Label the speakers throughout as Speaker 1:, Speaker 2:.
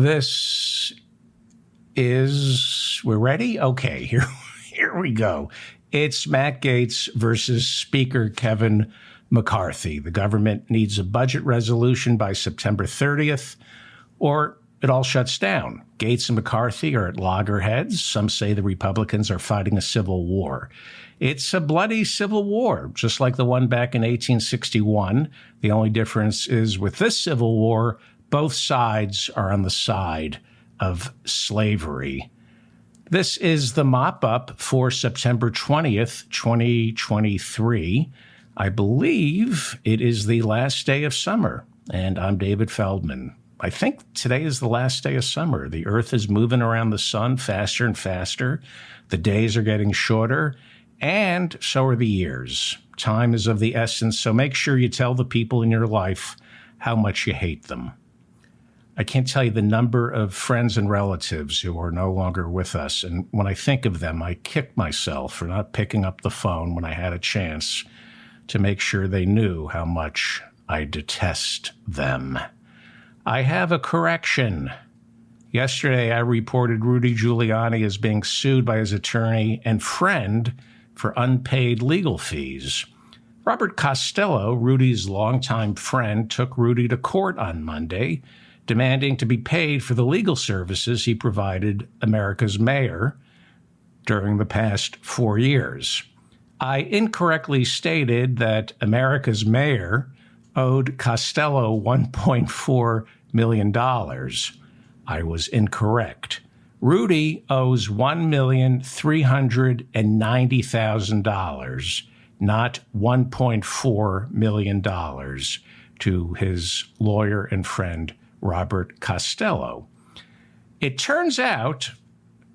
Speaker 1: This is, we're ready? Okay, here we go. It's Matt Gaetz versus Speaker Kevin McCarthy. The government needs a budget resolution by September 30th, or it all shuts down. Gaetz and McCarthy are at loggerheads. Some say the Republicans are fighting a civil war. It's a bloody civil war, just like the one back in 1861. The only difference is with this civil war, both sides are on the side of slavery. This is the mop-up for September 20th, 2023. I believe it is the last day of summer, and I'm David Feldman. I think today is the last day of summer. The earth is moving around the sun faster and faster. The days are getting shorter, and so are the years. Time is of the essence, so make sure you tell the people in your life how much you hate them. I can't tell you the number of friends and relatives who are no longer with us. And when I think of them, I kick myself for not picking up the phone when I had a chance to make sure they knew how much I detest them. I have a correction. Yesterday, I reported Rudy Giuliani as being sued by his attorney and friend for unpaid legal fees. Robert Costello, Rudy's longtime friend, took Rudy to court on Monday, demanding to be paid for the legal services he provided America's mayor during the past 4 years. I incorrectly stated that America's mayor owed Costello $1.4 million. I was incorrect. Rudy owes $1,390,000, not $1.4 million, to his lawyer and friend, Robert Costello. It turns out,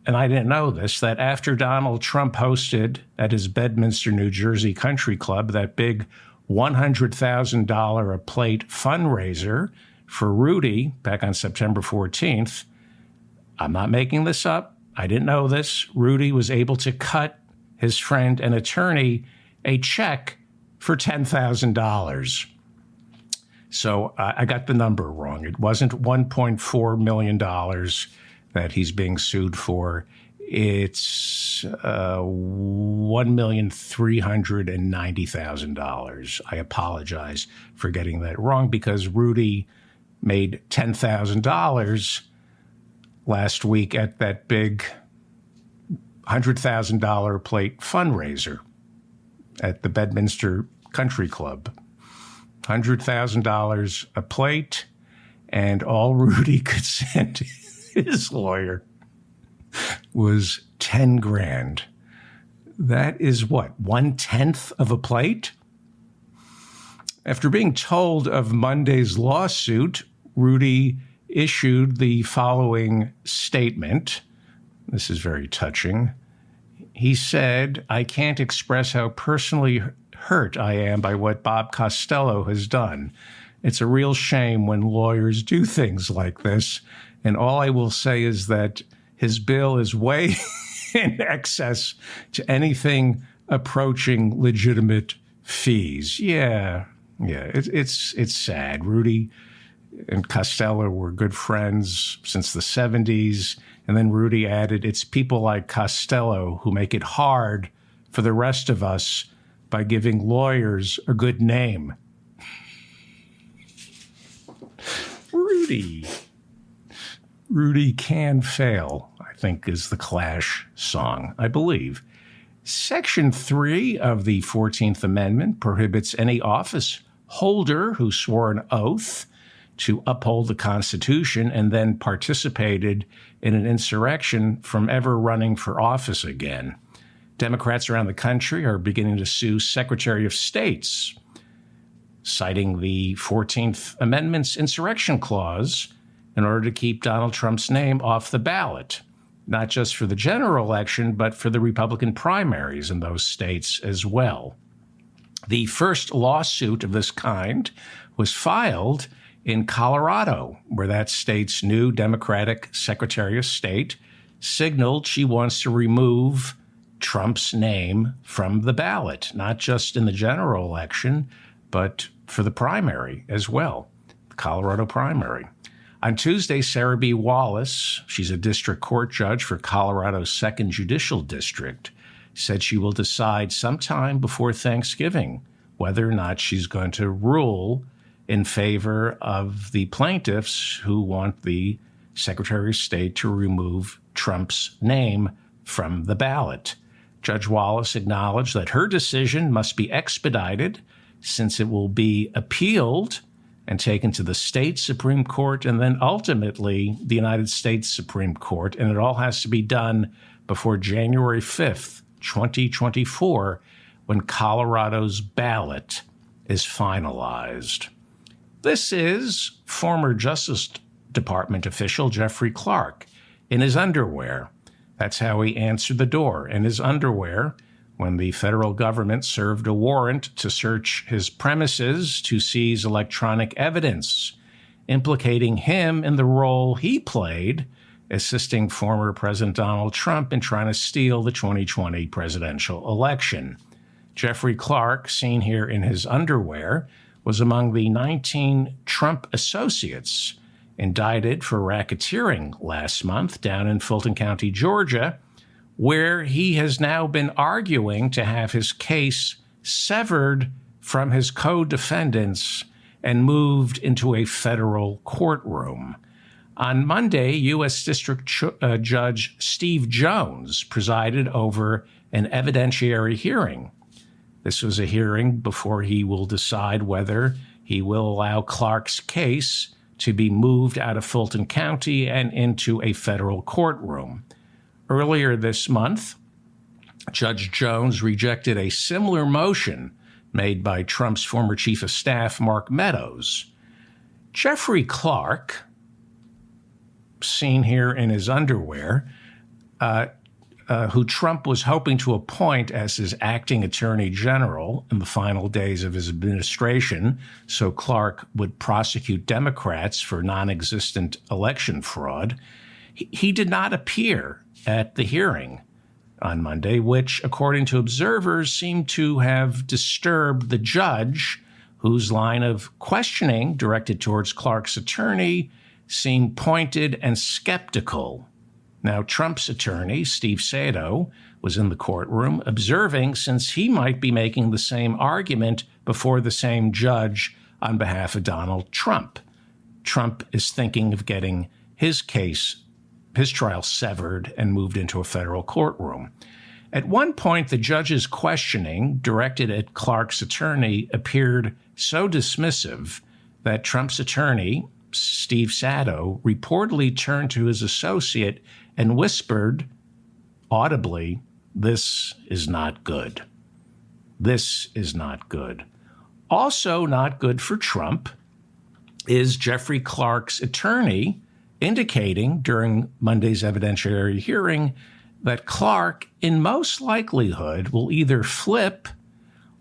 Speaker 1: and I didn't know this, that after Donald Trump hosted at his Bedminster, New Jersey country club that big $100,000 a plate fundraiser for Rudy back on September 14th, I'm not making this up, I didn't know this, Rudy was able to cut his friend and attorney a check for $10,000. So I got the number wrong. It wasn't $1.4 million that he's being sued for. It's $1,390,000. I apologize for getting that wrong because Rudy made $10,000 last week at that big $100,000 plate fundraiser at the Bedminster Country Club. $100,000 a plate, and all Rudy could send his lawyer was 10 grand. That is what, 1/10 of a plate? After being told of Monday's lawsuit, Rudy issued the following statement. This is very touching. He said, "I can't express how personally hurt I am by what Bob Costello has done. It's a real shame when lawyers do things like this. And all I will say is that his bill is way in excess to anything approaching legitimate fees." Yeah, it's sad. Rudy and Costello were good friends since the 70s. And then Rudy added, "It's people like Costello who make it hard for the rest of us by giving lawyers a good name." Rudy can fail, I think is the Clash song, I believe. Section 3 of the 14th Amendment prohibits any office holder who swore an oath to uphold the Constitution and then participated in an insurrection from ever running for office again. Democrats around the country are beginning to sue Secretary of States, citing the 14th Amendment's insurrection clause in order to keep Donald Trump's name off the ballot, not just for the general election, but for the Republican primaries in those states as well. The first lawsuit of this kind was filed in Colorado, where that state's new Democratic Secretary of State signaled she wants to remove Trump's name from the ballot, not just in the general election, but for the primary as well, the Colorado primary. On Tuesday, Sarah B. Wallace, she's a district court judge for Colorado's 2nd Judicial District, said she will decide sometime before Thanksgiving whether or not she's going to rule in favor of the plaintiffs who want the Secretary of State to remove Trump's name from the ballot. Judge Wallace acknowledged that her decision must be expedited since it will be appealed and taken to the state Supreme Court and then ultimately the United States Supreme Court. And it all has to be done before January 5th, 2024, when Colorado's ballot is finalized. This is former Justice Department official Jeffrey Clark in his underwear. That's how he answered the door, in his underwear, when the federal government served a warrant to search his premises to seize electronic evidence, implicating him in the role he played assisting former President Donald Trump in trying to steal the 2020 presidential election. Jeffrey Clark, seen here in his underwear, was among the 19 Trump associates indicted for racketeering last month down in Fulton County, Georgia, where he has now been arguing to have his case severed from his co-defendants and moved into a federal courtroom. On Monday, U.S. District Judge Steve Jones presided over an evidentiary hearing. This was a hearing before he will decide whether he will allow Clark's case to be moved out of Fulton County and into a federal courtroom. Earlier this month, Judge Jones rejected a similar motion made by Trump's former chief of staff, Mark Meadows. Jeffrey Clark, seen here in his underwear, who Trump was hoping to appoint as his acting attorney general in the final days of his administration, so Clark would prosecute Democrats for non-existent election fraud, he did not appear at the hearing on Monday, which, according to observers, seemed to have disturbed the judge, whose line of questioning directed towards Clark's attorney seemed pointed and skeptical. Now, Trump's attorney, Steve Sato, was in the courtroom observing, since he might be making the same argument before the same judge on behalf of Donald Trump. Trump is thinking of getting his trial severed and moved into a federal courtroom. At one point, the judge's questioning directed at Clark's attorney appeared so dismissive that Trump's attorney, Steve Sato, reportedly turned to his associate and whispered audibly, "This is not good. This is not good." Also not good for Trump is Jeffrey Clark's attorney indicating during Monday's evidentiary hearing that Clark, in most likelihood, will either flip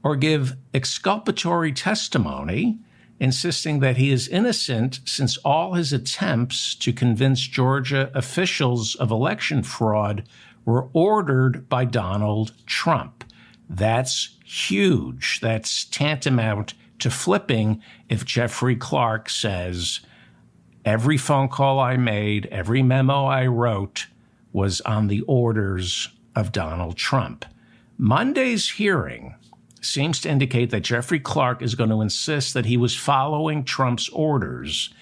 Speaker 1: or give exculpatory testimony, insisting that he is innocent since all his attempts to convince Georgia officials of election fraud were ordered by Donald Trump. That's huge. That's tantamount to flipping if Jeffrey Clark says, every phone call I made, every memo I wrote was on the orders of Donald Trump. Monday's hearing seems to indicate that Jeffrey Clark is going to insist that he was following Trump's orders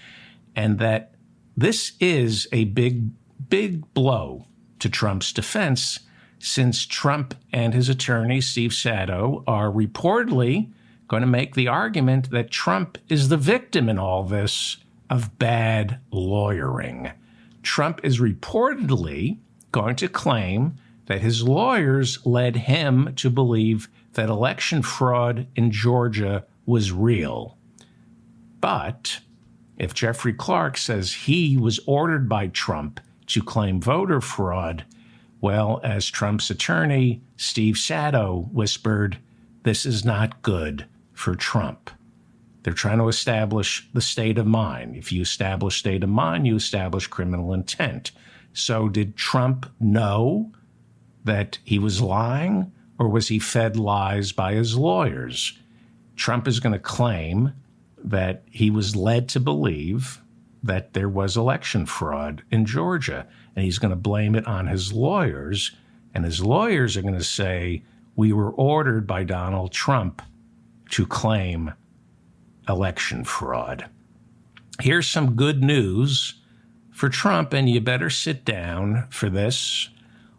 Speaker 1: and that this is a big blow to Trump's defense, since Trump and his attorney, Steve Sato, are reportedly going to make the argument that Trump is the victim in all this of bad lawyering. Trump is reportedly going to claim that his lawyers led him to believe that election fraud in Georgia was real. But if Jeffrey Clark says he was ordered by Trump to claim voter fraud, well, as Trump's attorney, Steve Sato, whispered, this is not good for Trump. They're trying to establish the state of mind. If you establish state of mind, you establish criminal intent. So did Trump know that he was lying, or was he fed lies by his lawyers? Trump is going to claim that he was led to believe that there was election fraud in Georgia, and he's going to blame it on his lawyers, and his lawyers are going to say, we were ordered by Donald Trump to claim election fraud. Here's some good news for Trump, and you better sit down for this,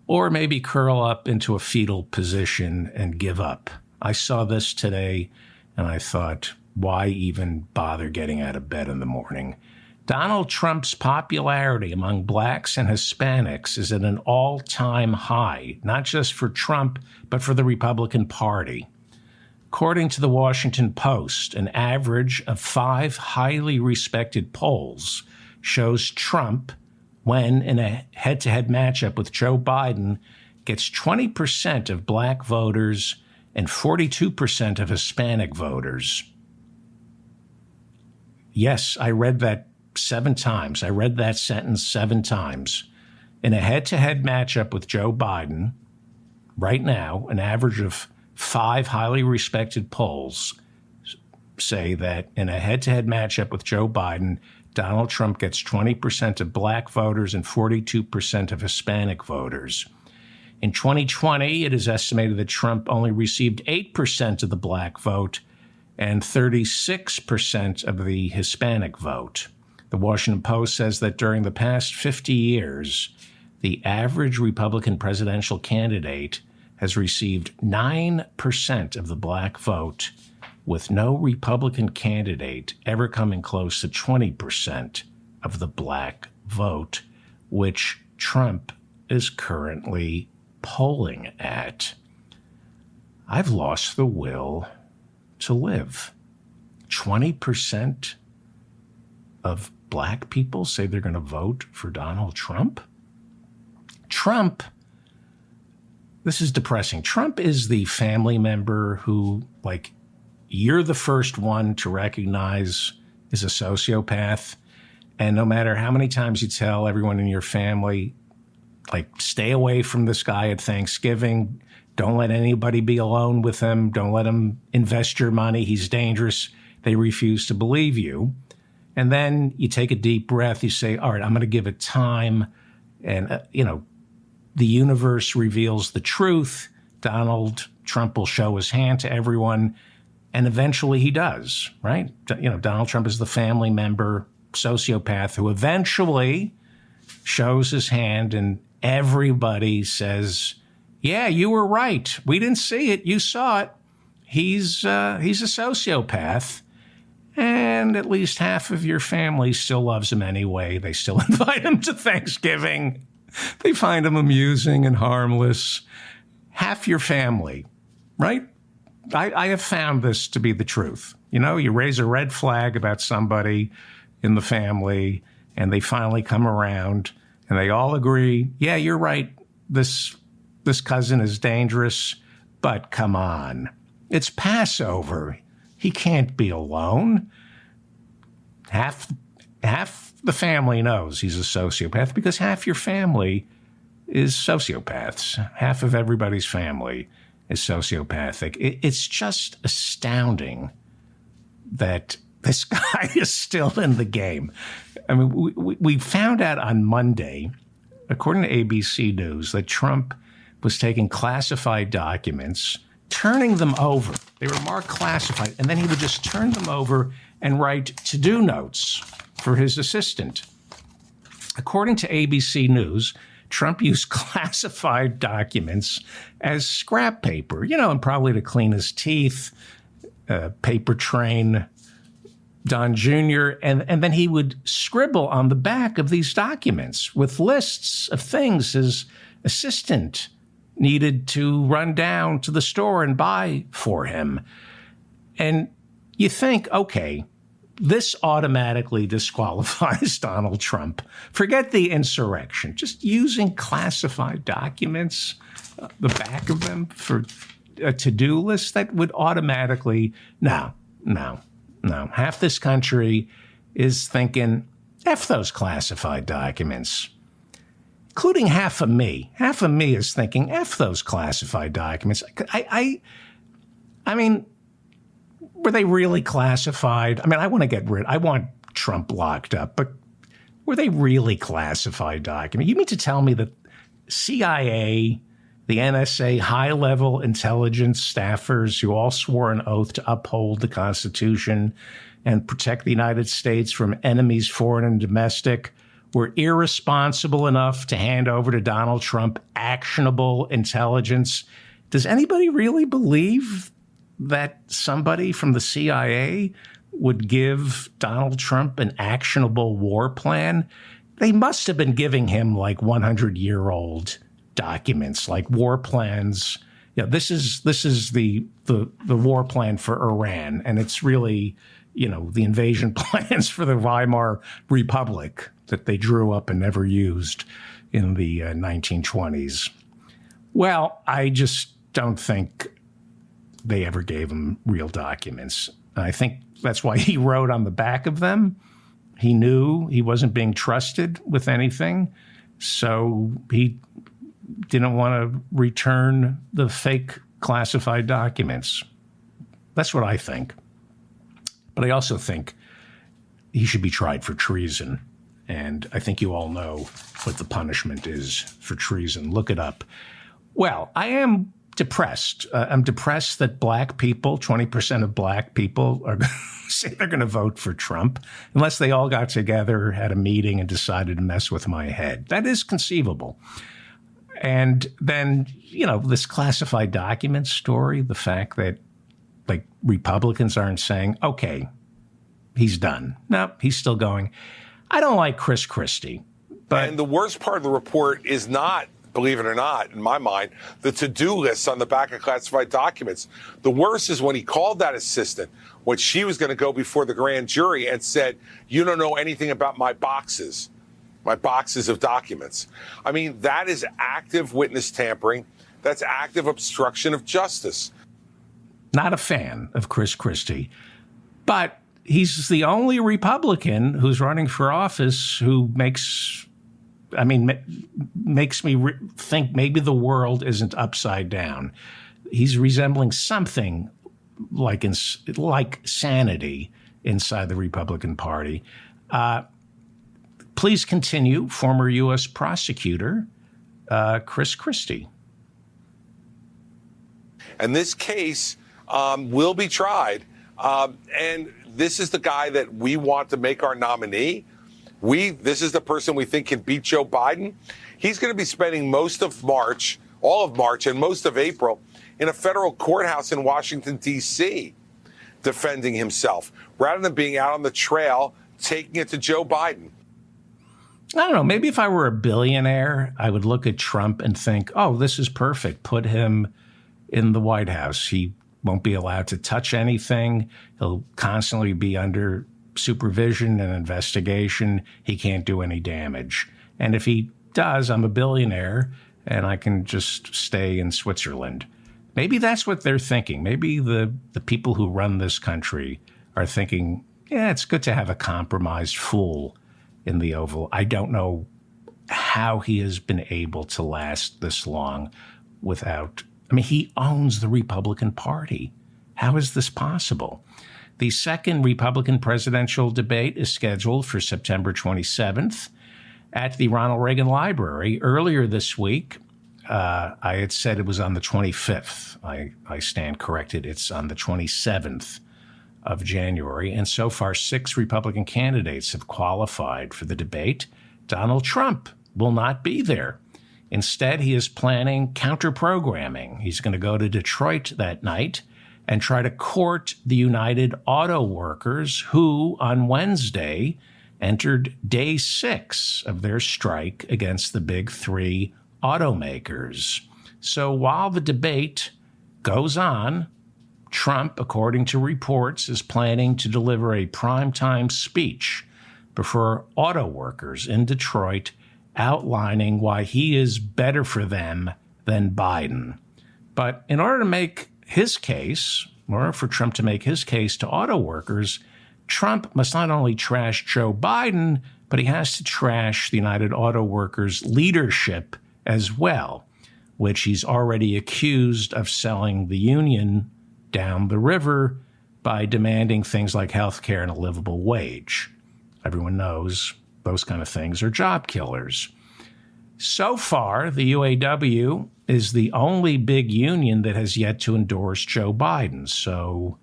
Speaker 1: or maybe curl up into a fetal position and give up. I saw this today, and I thought, why even bother getting out of bed in the morning? Donald Trump's popularity among blacks and Hispanics is at an all-time high, not just for Trump, but for the Republican Party. According to the Washington Post, an average of 5 highly respected polls shows Trump, when in a head-to-head matchup with Joe Biden, gets 20% of black voters and 42% of Hispanic voters. Yes, I read that 7 times. I read that sentence 7 times. In a head-to-head matchup with Joe Biden, right now, an average of 5 highly respected polls say that in a head-to-head matchup with Joe Biden, Donald Trump gets 20% of black voters and 42% of Hispanic voters. In 2020, it is estimated that Trump only received 8% of the black vote and 36% of the Hispanic vote. The Washington Post says that during the past 50 years, the average Republican presidential candidate has received 9% of the black vote, with no Republican candidate ever coming close to 20% of the black vote, which Trump is currently polling at. I've lost the will to live. 20% of black people say they're going to vote for Donald Trump? Trump, this is depressing. Trump is the family member who, like, you're the first one to recognize is a sociopath. And no matter how many times you tell everyone in your family, like, stay away from this guy at Thanksgiving, don't let anybody be alone with him, don't let him invest your money, he's dangerous, they refuse to believe you. And then you take a deep breath, you say, all right, I'm going to give it time. And, the universe reveals the truth. Donald Trump will show his hand to everyone. And eventually he does, right? Donald Trump is the family member, sociopath, who eventually shows his hand and everybody says, yeah, you were right. We didn't see it. You saw it. He's a sociopath. And at least half of your family still loves him anyway. They still invite him to Thanksgiving. They find him amusing and harmless. Half your family, right? I have found this to be the truth. You raise a red flag about somebody in the family, and they finally come around, and they all agree, yeah, you're right. This cousin is dangerous, but come on. It's Passover. He can't be alone. Half the family knows he's a sociopath because half your family is sociopaths. Half of everybody's family is sociopathic. It's just astounding that this guy is still in the game. I mean, we found out on Monday, according to ABC News, that Trump was taking classified documents, turning them over. They were marked classified, and then he would just turn them over and write to-do notes for his assistant. According to ABC News, Trump used classified documents as scrap paper, and probably to clean his teeth, paper train Don Jr., and then he would scribble on the back of these documents with lists of things his assistant needed to run down to the store and buy for him. And you think, okay, this automatically disqualifies Donald Trump. Forget the insurrection. Just using classified documents, the back of them for a to-do list, that would automatically, no. Half this country is thinking, F those classified documents, including half of me. Half of me is thinking, F those classified documents. I mean, were they really classified? I mean, I want Trump locked up, but were they really classified documents? You mean to tell me that CIA, the NSA, high-level intelligence staffers who all swore an oath to uphold the Constitution and protect the United States from enemies, foreign and domestic, were irresponsible enough to hand over to Donald Trump actionable intelligence? Does anybody really believe that somebody from the CIA would give Donald Trump an actionable war plan? They must have been giving him like 100-year-old documents, like war plans. This is the war plan for Iran, and it's really, the invasion plans for the Weimar Republic that they drew up and never used in the 1920s. Well, I just don't think they ever gave him real documents. I think that's why he wrote on the back of them. He knew he wasn't being trusted with anything, so he didn't want to return the fake classified documents. That's what I think. But I also think he should be tried for treason. And I think you all know what the punishment is for treason. Look it up. Well, I am depressed. I'm depressed that black people, 20% of black people, are say they're going to vote for Trump unless they all got together, had a meeting, and decided to mess with my head. That is conceivable. And then, this classified document story, the fact that like Republicans aren't saying, okay, he's done. No, he's still going. I don't like Chris Christie.
Speaker 2: And the worst part of the report is not, believe it or not, in my mind, the to-do lists on the back of classified documents. The worst is when he called that assistant, when she was going to go before the grand jury, and said, you don't know anything about my boxes of documents. I mean, that is active witness tampering. That's active obstruction of justice.
Speaker 1: Not a fan of Chris Christie, but he's the only Republican who's running for office who makes me think maybe the world isn't upside down. He's resembling something like sanity inside the Republican Party. Please continue, former U.S. prosecutor Chris Christie.
Speaker 2: And this case will be tried. And this is the guy that we want to make our nominee. This is the person we think can beat Joe Biden. He's going to be spending most of March, all of March, and most of April in a federal courthouse in Washington, D.C., defending himself, rather than being out on the trail taking it to Joe Biden.
Speaker 1: I don't know. Maybe if I were a billionaire, I would look at Trump and think, oh, this is perfect. Put him in the White House. He won't be allowed to touch anything. He'll constantly be under supervision and investigation. He can't do any damage. And if he does, I'm a billionaire and I can just stay in Switzerland. Maybe that's what they're thinking. Maybe the people who run this country are thinking, yeah, it's good to have a compromised fool in the Oval. I don't know how he has been able to last this long without, he owns the Republican Party. How is this possible? The second Republican presidential debate is scheduled for September 27th at the Ronald Reagan Library. Earlier this week, I had said it was on the 25th. I stand corrected. It's on the 27th of January. And so far, 6 Republican candidates have qualified for the debate. Donald Trump will not be there. Instead, he is planning counter-programming. He's going to go to Detroit that night and try to court the United Auto Workers, who on Wednesday entered day 6 of their strike against the big 3 automakers. So while the debate goes on, Trump, according to reports, is planning to deliver a primetime speech before auto workers in Detroit, outlining why he is better for them than Biden. But in order to make his case, in order for Trump to make his case to auto workers, Trump must not only trash Joe Biden, but he has to trash the United Auto Workers leadership as well, which he's already accused of selling the union down the river by demanding things like health care and a livable wage. Everyone knows those kind of things are job killers. So far, the UAW is the only big union that has yet to endorse Joe Biden. So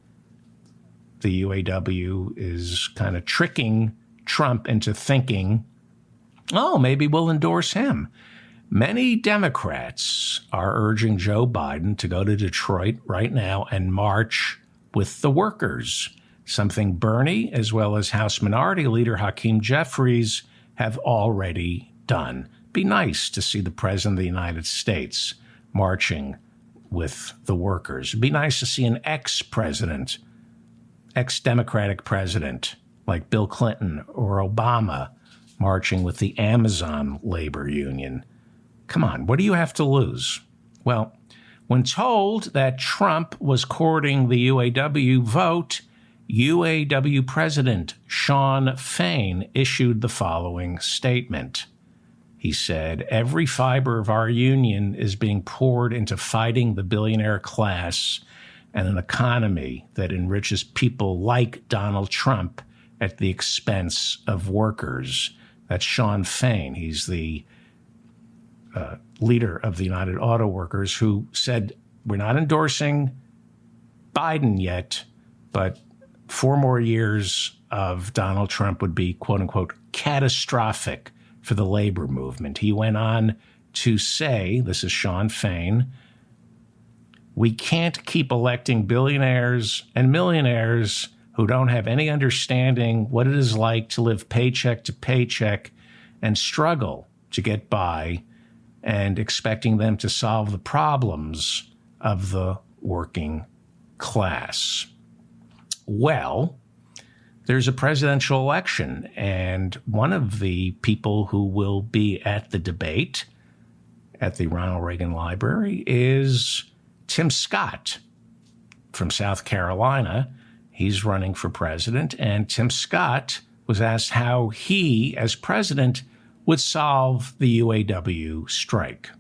Speaker 1: the UAW is kind of tricking Trump into thinking, oh, maybe we'll endorse him. Many Democrats are urging Joe Biden to go to Detroit right now and march with the workers, something Bernie, as well as House Minority Leader Hakeem Jeffries, have already done. Be nice to see the President of the United States marching with the workers. It'd be nice to see an ex-president, ex-Democratic president like Bill Clinton or Obama marching with the Amazon labor union. Come on, what do you have to lose? Well, when told that Trump was courting the UAW vote, UAW President Shawn Fain issued the following statement. He said, every fiber of our union is being poured into fighting the billionaire class and an economy that enriches people like Donald Trump at the expense of workers. That's Shawn Fain. He's the leader of the United Auto Workers, who said, we're not endorsing Biden yet, but 4 more years of Donald Trump would be, quote unquote, catastrophic for the labor movement. He went on to say, this is Shawn Fain, we can't keep electing billionaires and millionaires who don't have any understanding what it is like to live paycheck to paycheck and struggle to get by, and expecting them to solve the problems of the working class. Well, there's a presidential election, and one of the people who will be at the debate at the Ronald Reagan Library is Tim Scott from South Carolina. He's running for president, and Tim Scott was asked how he, as president, would solve the UAW strike.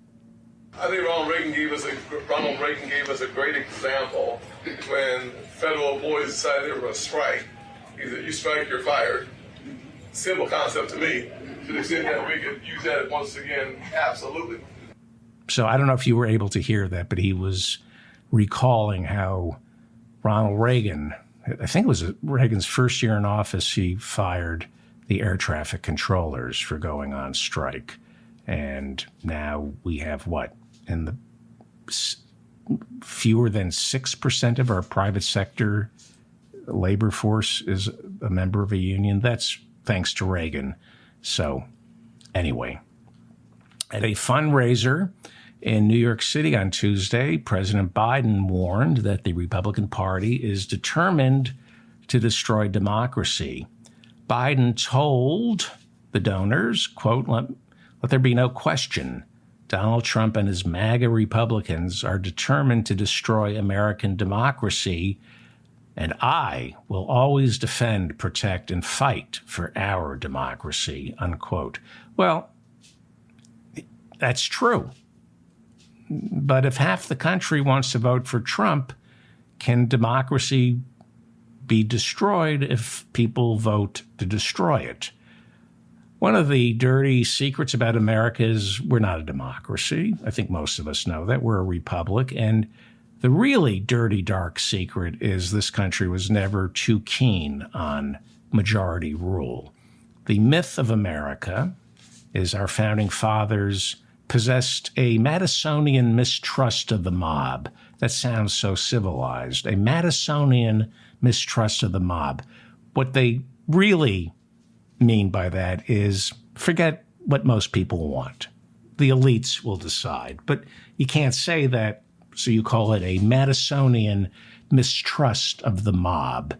Speaker 3: I think Ronald Reagan gave us a great example when federal employees decided they were going to strike. He said, you strike, you're fired. Simple concept to me. To the extent that we could use that once again, absolutely.
Speaker 1: So I don't know if you were able to hear that, but he was recalling how Ronald Reagan, I think it was Reagan's first year in office, he fired the air traffic controllers for going on strike. And now we have what? In the fewer than 6% of our private sector labor force is a member of a union. That's thanks to Reagan. So anyway, at a fundraiser in New York City on Tuesday, President Biden warned that the Republican Party is determined to destroy democracy. Biden told the donors, quote, let there be no question, Donald Trump and his MAGA Republicans are determined to destroy American democracy, and I will always defend, protect, and fight for our democracy, unquote. Well, that's true. But if half the country wants to vote for Trump, can democracy be destroyed if people vote to destroy it? One of the dirty secrets about America is we're not a democracy. I think most of us know that. We're a republic. And the really dirty, dark secret is this country was never too keen on majority rule. The myth of America is our founding fathers possessed a Madisonian mistrust of the mob. That sounds so civilized. A Madisonian mistrust of the mob. What they really mean by that is forget what most people want. The elites will decide. But you can't say that, so you call it a Madisonian mistrust of the mob.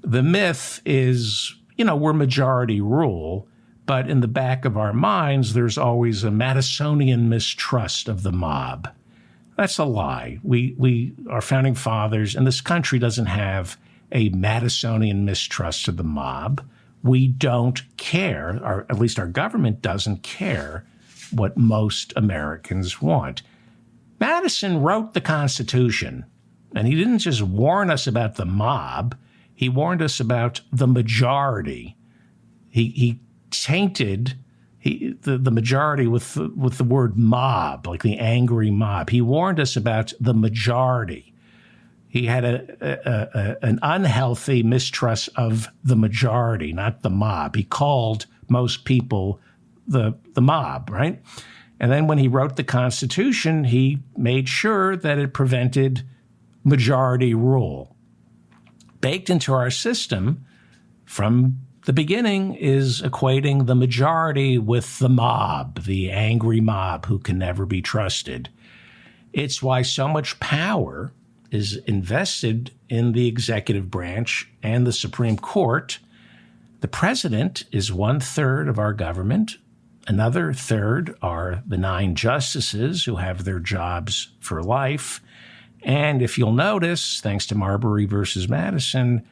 Speaker 1: The myth is, we're majority rule, but in the back of our minds, there's always a Madisonian mistrust of the mob. That's a lie. Our founding fathers, and this country doesn't have a Madisonian mistrust of the mob. We don't care, or at least our government doesn't care, what most Americans want. Madison wrote the Constitution, and he didn't just warn us about the mob. He warned us about the majority. He tainted the majority with the word mob, like the angry mob. He warned us about the majority. He had an unhealthy mistrust of the majority, not the mob. He called most people the mob, right? And then when he wrote the Constitution, he made sure that it prevented majority rule. Baked into our system from the beginning is equating the majority with the mob, the angry mob who can never be trusted. It's why so much power is invested in the executive branch and the Supreme Court. The president is 1/3 of our government. Another third are the 9 justices who have their jobs for life. And if you'll notice, thanks to Marbury versus Madison,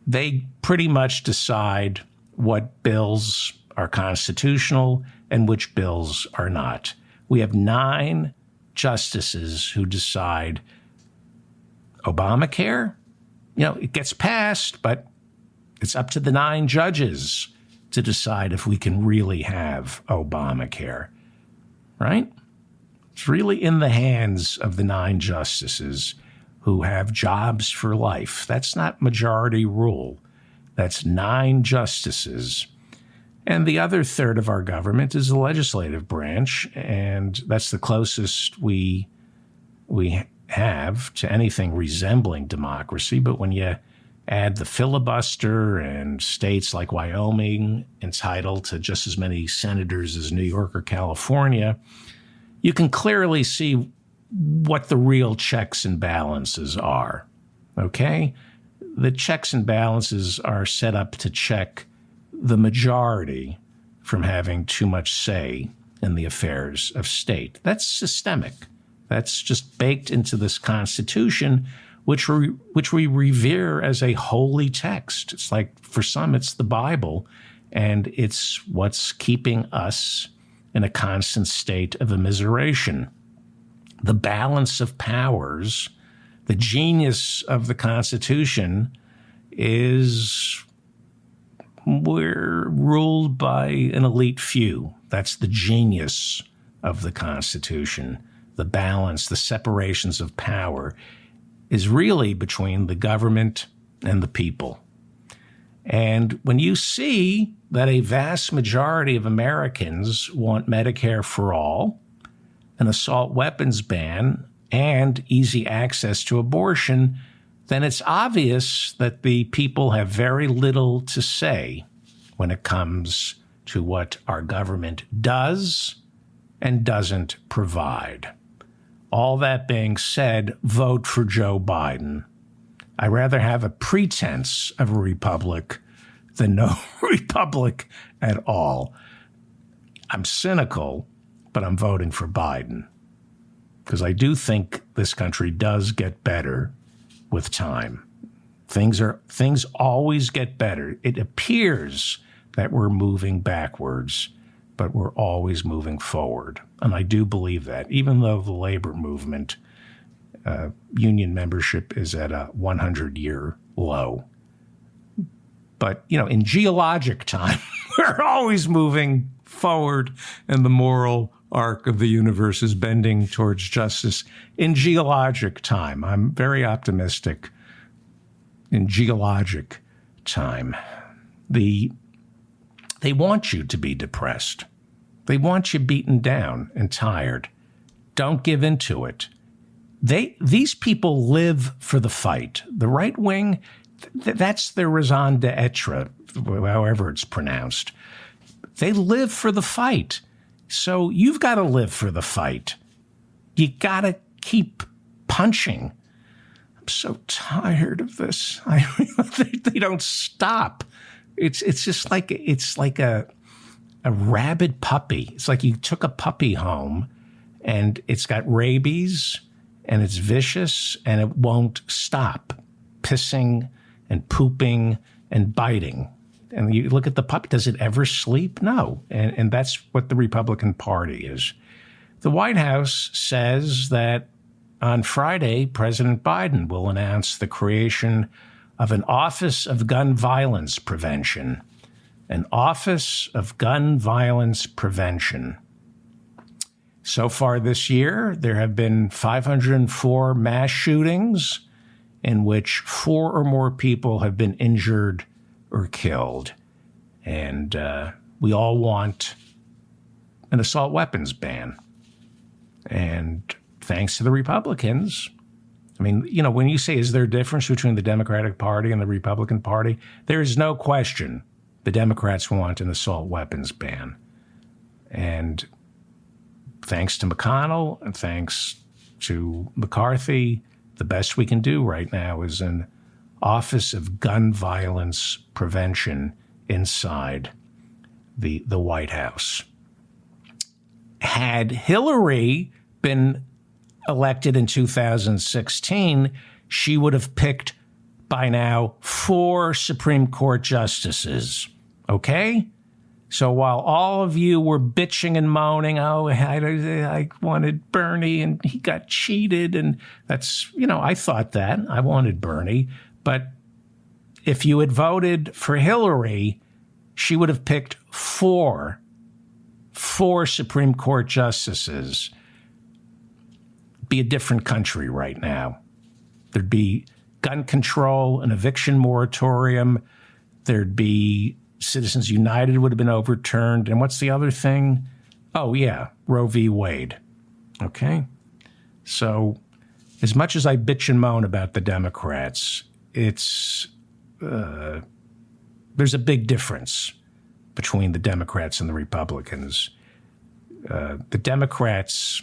Speaker 1: they pretty much decide what bills are constitutional and which bills are not. We have 9 justices who decide Obamacare, it gets passed, but it's up to the 9 judges to decide if we can really have Obamacare, right? It's really in the hands of the 9 justices who have jobs for life. That's not majority rule. That's 9 justices. And the other third of our government is the legislative branch, and that's the closest we have to anything resembling democracy. But when you add the filibuster and states like Wyoming entitled to just as many senators as New York or California, you can clearly see what the real checks and balances are, okay? The checks and balances are set up to check the majority from having too much say in the affairs of state. That's systemic. That's just baked into this Constitution, which we revere as a holy text. It's like, for some, it's the Bible, and it's what's keeping us in a constant state of immiseration. The balance of powers, the genius of the Constitution is we're ruled by an elite few. That's the genius of the Constitution. The balance, the separations of power is really between the government and the people. And when you see that a vast majority of Americans want Medicare for all, an assault weapons ban, and easy access to abortion, then it's obvious that the people have very little to say when it comes to what our government does and doesn't provide. All that being said, vote for Joe Biden. I'd rather have a pretense of a republic than no republic at all. I'm cynical, but I'm voting for Biden because I do think this country does get better with time. Things always get better. It appears that we're moving backwards, but we're always moving forward. And I do believe that, even though the labor movement, union membership is at a 100-year low. But, in geologic time, we're always moving forward, and the moral arc of the universe is bending towards justice. In geologic time, I'm very optimistic. In geologic time, they want you to be depressed. They want you beaten down and tired. Don't give into it. These people live for the fight. The right wing, that's their raison d'etre, however it's pronounced. They live for the fight. So you've got to live for the fight. You got to keep punching. I'm so tired of this. They don't stop. It's just like a rabid puppy. It's like you took a puppy home and it's got rabies and it's vicious and it won't stop pissing and pooping and biting. And you look at the puppy, does it ever sleep? No. And that's what the Republican Party is. The White House says that on Friday, President Biden will announce the creation of an Office of Gun Violence Prevention. an Office of Gun Violence Prevention. So far this year, there have been 504 mass shootings in which 4 or more people have been injured or killed. And we all want an assault weapons ban. And thanks to the Republicans, I mean, you know, when you say, is there a difference between the Democratic Party and the Republican Party? There is no question the Democrats want an assault weapons ban. And thanks to McConnell and thanks to McCarthy, the best we can do right now is an Office of Gun Violence Prevention inside the White House. Had Hillary been elected in 2016, she would have picked by now 4 Supreme Court justices. Okay? So while all of you were bitching and moaning, oh, I wanted Bernie and he got cheated, and that's, you know, I thought that. I wanted Bernie. But if you had voted for Hillary, she would have picked 4 Supreme Court justices. Be a different country right now. There'd be gun control, an eviction moratorium. There'd be Citizens United would have been overturned. And what's the other thing? Oh, yeah, Roe v. Wade. Okay? So as much as I bitch and moan about the Democrats, there's a big difference between the Democrats and the Republicans. The Democrats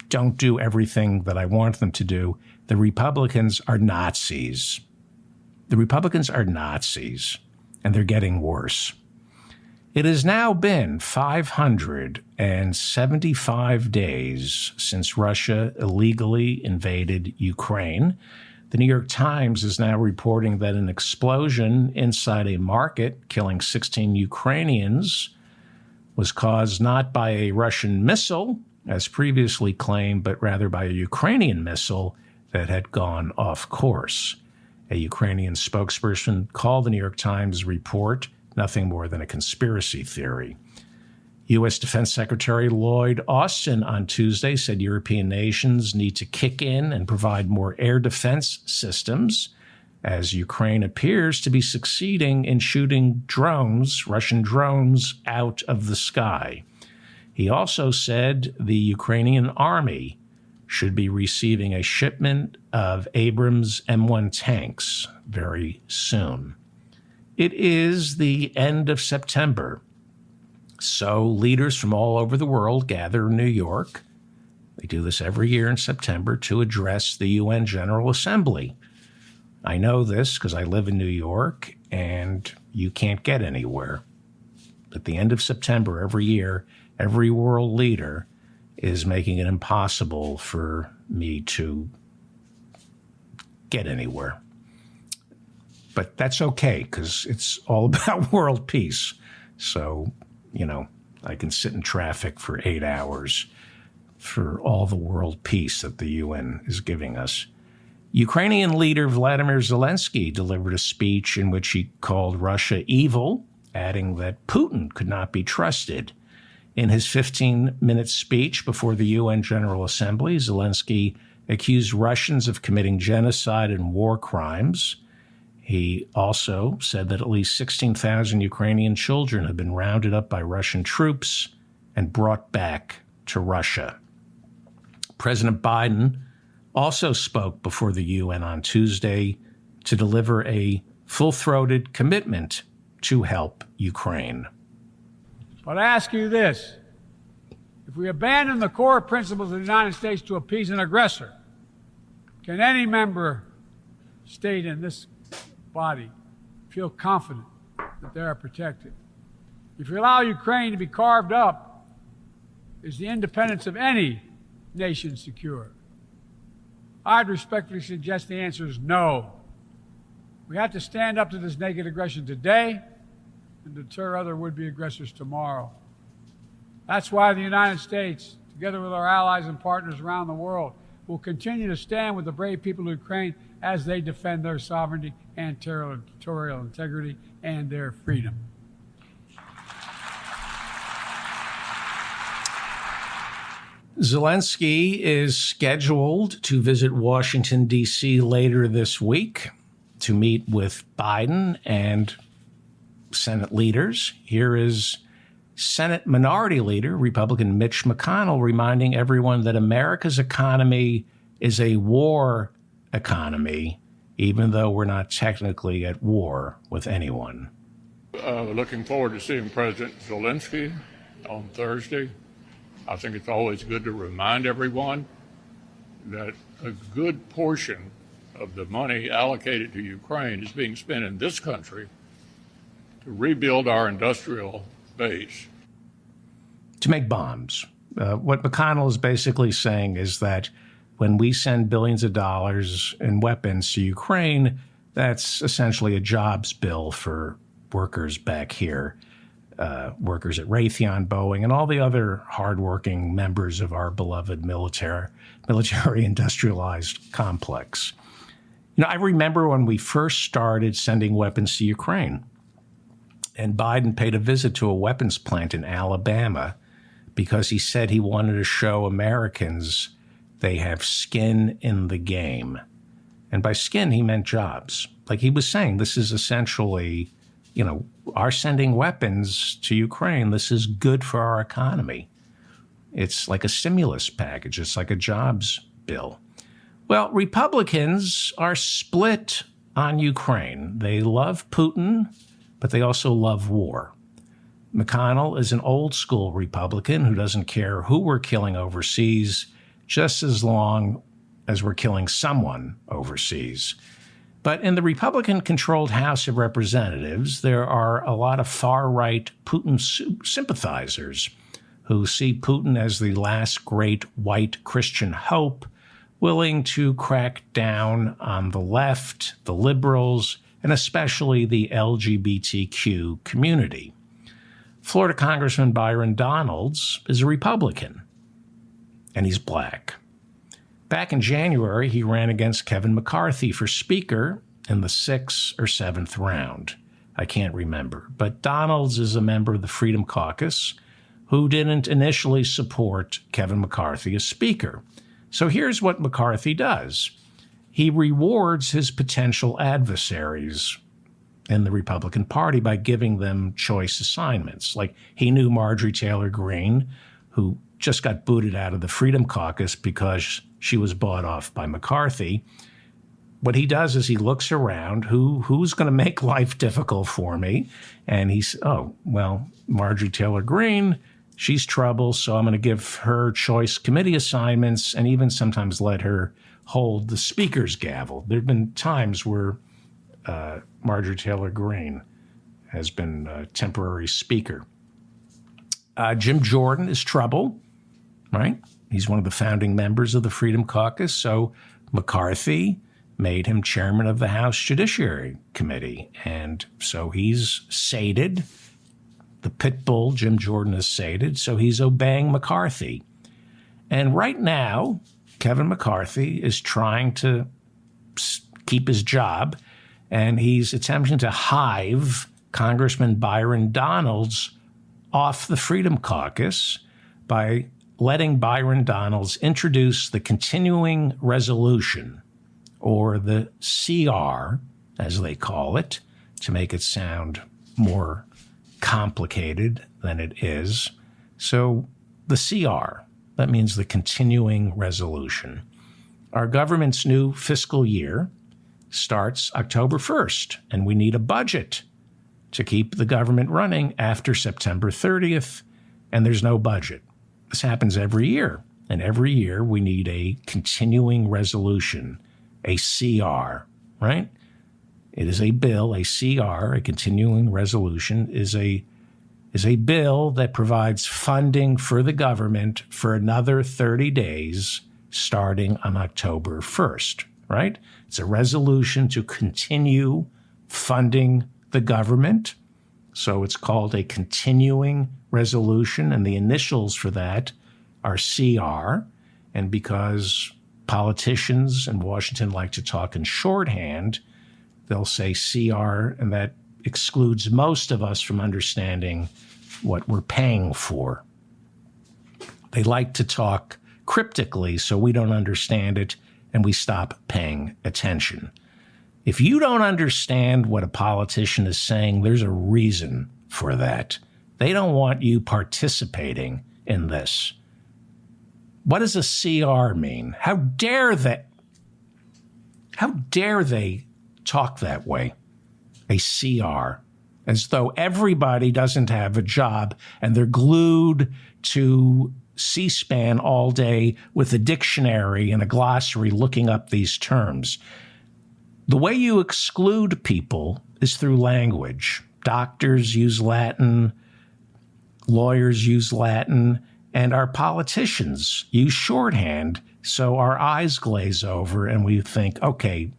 Speaker 1: don't do everything that I want them to do. The Republicans are Nazis. The Republicans are Nazis, and they're getting worse. It has now been 575 days since Russia illegally invaded Ukraine. The New York Times is now reporting that an explosion inside a market killing 16 Ukrainians was caused not by a Russian missile, as previously claimed, but rather by a Ukrainian missile that had gone off course. A Ukrainian spokesperson called the New York Times report nothing more than a conspiracy theory. U.S. Defense Secretary Lloyd Austin on Tuesday said European nations need to kick in and provide more air defense systems as Ukraine appears to be succeeding in shooting drones, Russian drones, out of the sky. He also said the Ukrainian army should be receiving a shipment of Abrams M1 tanks very soon. It is the end of September, so leaders from all over the world gather in New York. They do this every year in September to address the UN General Assembly. I know this because I live in New York, and you can't get anywhere. At the end of September every year, every world leader is making it impossible for me to get anywhere. But that's okay, because it's all about world peace. So, you know, I can sit in traffic for 8 hours for all the world peace that the UN is giving us. Ukrainian leader Vladimir Zelensky delivered a speech in which he called Russia evil, adding that Putin could not be trusted. In his 15-minute speech before the UN General Assembly, Zelensky accused Russians of committing genocide and war crimes. He also said that at least 16,000 Ukrainian children have been rounded up by Russian troops and brought back to Russia. President Biden also spoke before the UN on Tuesday to deliver a full-throated commitment to help Ukraine.
Speaker 4: But I ask you this: if we abandon the core principles of the United States to appease an aggressor, can any member state in this body feel confident that they are protected? If you allow Ukraine to be carved up, is the independence of any nation secure? I'd respectfully suggest the answer is no. We have to stand up to this naked aggression today and deter other would-be aggressors tomorrow. That's why the United States, together with our allies and partners around the world, will continue to stand with the brave people of Ukraine as they defend their sovereignty and territorial integrity and their freedom.
Speaker 1: Zelensky is scheduled to visit Washington, D.C. later this week to meet with Biden and Senate leaders. Here is Senate Minority Leader, Republican Mitch McConnell, reminding everyone that America's economy is a war economy, even though we're not technically at war with anyone.
Speaker 5: Looking forward to seeing President Zelensky on Thursday. I think it's always good to remind everyone that a good portion of the money allocated to Ukraine is being spent in this country to rebuild our industrial base.
Speaker 1: To make bombs. What McConnell is basically saying is that when we send billions of dollars in weapons to Ukraine, that's essentially a jobs bill for workers back here, workers at Raytheon, Boeing, and all the other hardworking members of our beloved military industrialized complex. You know, I remember when we first started sending weapons to Ukraine, and Biden paid a visit to a weapons plant in Alabama because he said he wanted to show Americans they have skin in the game. And by skin, he meant jobs. Like he was saying, this is essentially, you know, our sending weapons to Ukraine, this is good for our economy. It's like a stimulus package. It's like a jobs bill. Well, Republicans are split on Ukraine. They love Putin, but they also love war. McConnell is an old school Republican who doesn't care who we're killing overseas, just as long as we're killing someone overseas. But in the Republican-controlled House of Representatives, there are a lot of far-right Putin sympathizers who see Putin as the last great white Christian hope, willing to crack down on the left, the liberals, and especially the LGBTQ community. Florida Congressman Byron Donalds is a Republican, and he's black. Back in January, he ran against Kevin McCarthy for Speaker in the 6th or 7th round. I can't remember. But Donalds is a member of the Freedom Caucus who didn't initially support Kevin McCarthy as Speaker. So here's what McCarthy does. He rewards his potential adversaries in the Republican Party by giving them choice assignments. Like he knew Marjorie Taylor Greene, who just got booted out of the Freedom Caucus because she was bought off by McCarthy. What he does is he looks around, who's going to make life difficult for me? And he's, Marjorie Taylor Greene, she's trouble, so I'm going to give her choice committee assignments and even sometimes let her hold the speaker's gavel. There have been times where Marjorie Taylor Greene has been temporary speaker. Jim Jordan is trouble, right? He's one of the founding members of the Freedom Caucus. So McCarthy made him chairman of the House Judiciary Committee. And so he's sated. The pit bull, Jim Jordan, is sated. So he's obeying McCarthy. And right now, Kevin McCarthy is trying to keep his job, and he's attempting to hive Congressman Byron Donalds off the Freedom Caucus by letting Byron Donalds introduce the continuing resolution, or the CR, as they call it, to make it sound more complicated than it is. So the CR, that means the continuing resolution. Our government's new fiscal year starts October 1st, and we need a budget to keep the government running after September 30th, and there's no budget. This happens every year, and every year we need a continuing resolution, a CR, right? It is a bill, a CR, a continuing resolution, is a bill that provides funding for the government for another 30 days starting on October 1st, right? It's a resolution to continue funding the government. So it's called a continuing resolution, and the initials for that are CR. And because politicians in Washington like to talk in shorthand, they'll say CR, and that excludes most of us from understanding what we're paying for. They like to talk cryptically so we don't understand it and we stop paying attention. If you don't understand what a politician is saying, there's a reason for that. They don't want you participating in this. What does a CR mean? How dare they talk that way? A CR, as though everybody doesn't have a job and they're glued to C-SPAN all day with a dictionary and a glossary looking up these terms. The way you exclude people is through language. Doctors use Latin, lawyers use Latin, and our politicians use shorthand, so our eyes glaze over and we think, okay,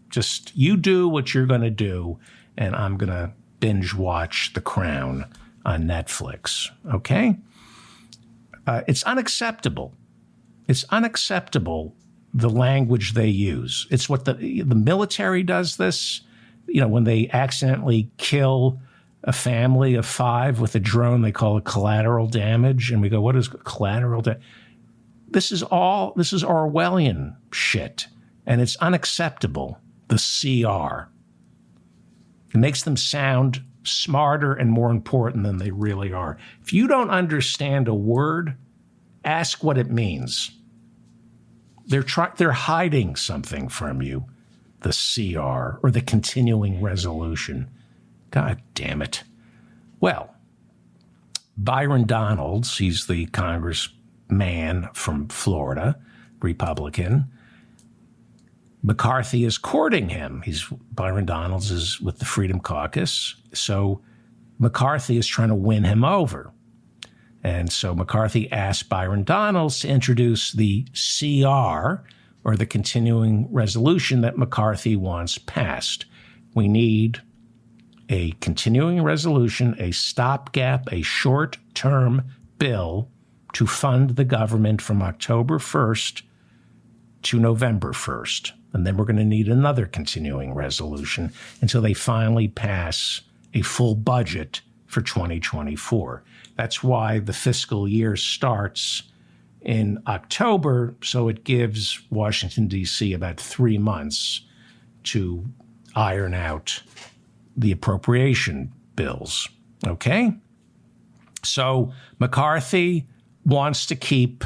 Speaker 1: just you do what you're going to do, and I'm going to binge watch The Crown on Netflix, okay? It's unacceptable. It's unacceptable, the language they use. It's what the military does this. When they accidentally kill a family of 5 with a drone, they call it collateral damage. And we go, what is collateral damage? This is Orwellian shit. And it's unacceptable, the CR. It makes them sound smarter and more important than they really are. If you don't understand a word, ask what it means. They're hiding something from you, the CR or the continuing resolution. God damn it. Well, Byron Donalds, he's the congressman from Florida, Republican. McCarthy is courting him. Byron Donalds is with the Freedom Caucus. So McCarthy is trying to win him over. And so McCarthy asked Byron Donalds to introduce the CR, or the continuing resolution that McCarthy wants passed. We need a continuing resolution, a stopgap, a short-term bill to fund the government from October 1st to November 1st. And then we're going to need another continuing resolution until they finally pass a full budget for 2024. That's why the fiscal year starts in October, so it gives Washington, D.C. about 3 months to iron out the appropriation bills, okay? So McCarthy wants to keep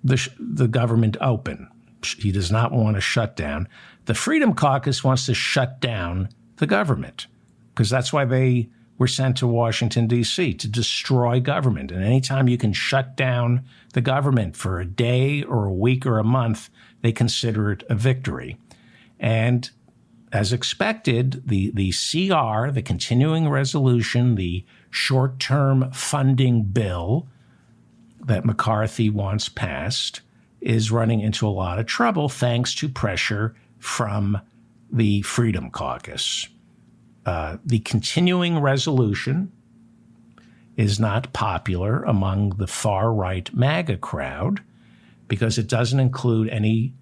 Speaker 1: the government open. He does not want to shut down. The Freedom Caucus wants to shut down the government because that's why they were sent to Washington, D.C., to destroy government. And anytime you can shut down the government for a day or a week or a month, they consider it a victory. And as expected, the CR, the continuing resolution, the short-term funding bill that McCarthy wants passed is running into a lot of trouble thanks to pressure from the Freedom Caucus. The continuing resolution is not popular among the far-right MAGA crowd because it doesn't include any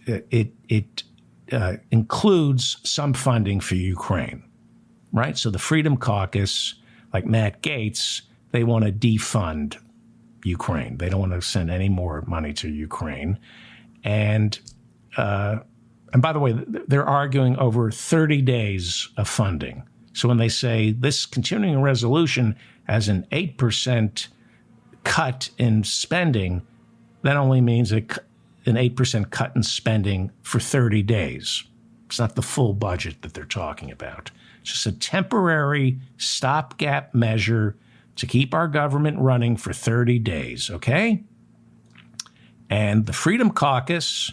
Speaker 1: it includes some funding for Ukraine, right? So the Freedom Caucus, like Matt Gaetz, they want to defund Ukraine. They don't want to send any more money to Ukraine. And by the way, they're arguing over 30 days of funding. So when they say this continuing resolution has an 8% cut in spending, that only means an 8% cut in spending for 30 days. It's not the full budget that they're talking about. It's just a temporary stopgap measure to keep our government running for 30 days, okay? And the Freedom Caucus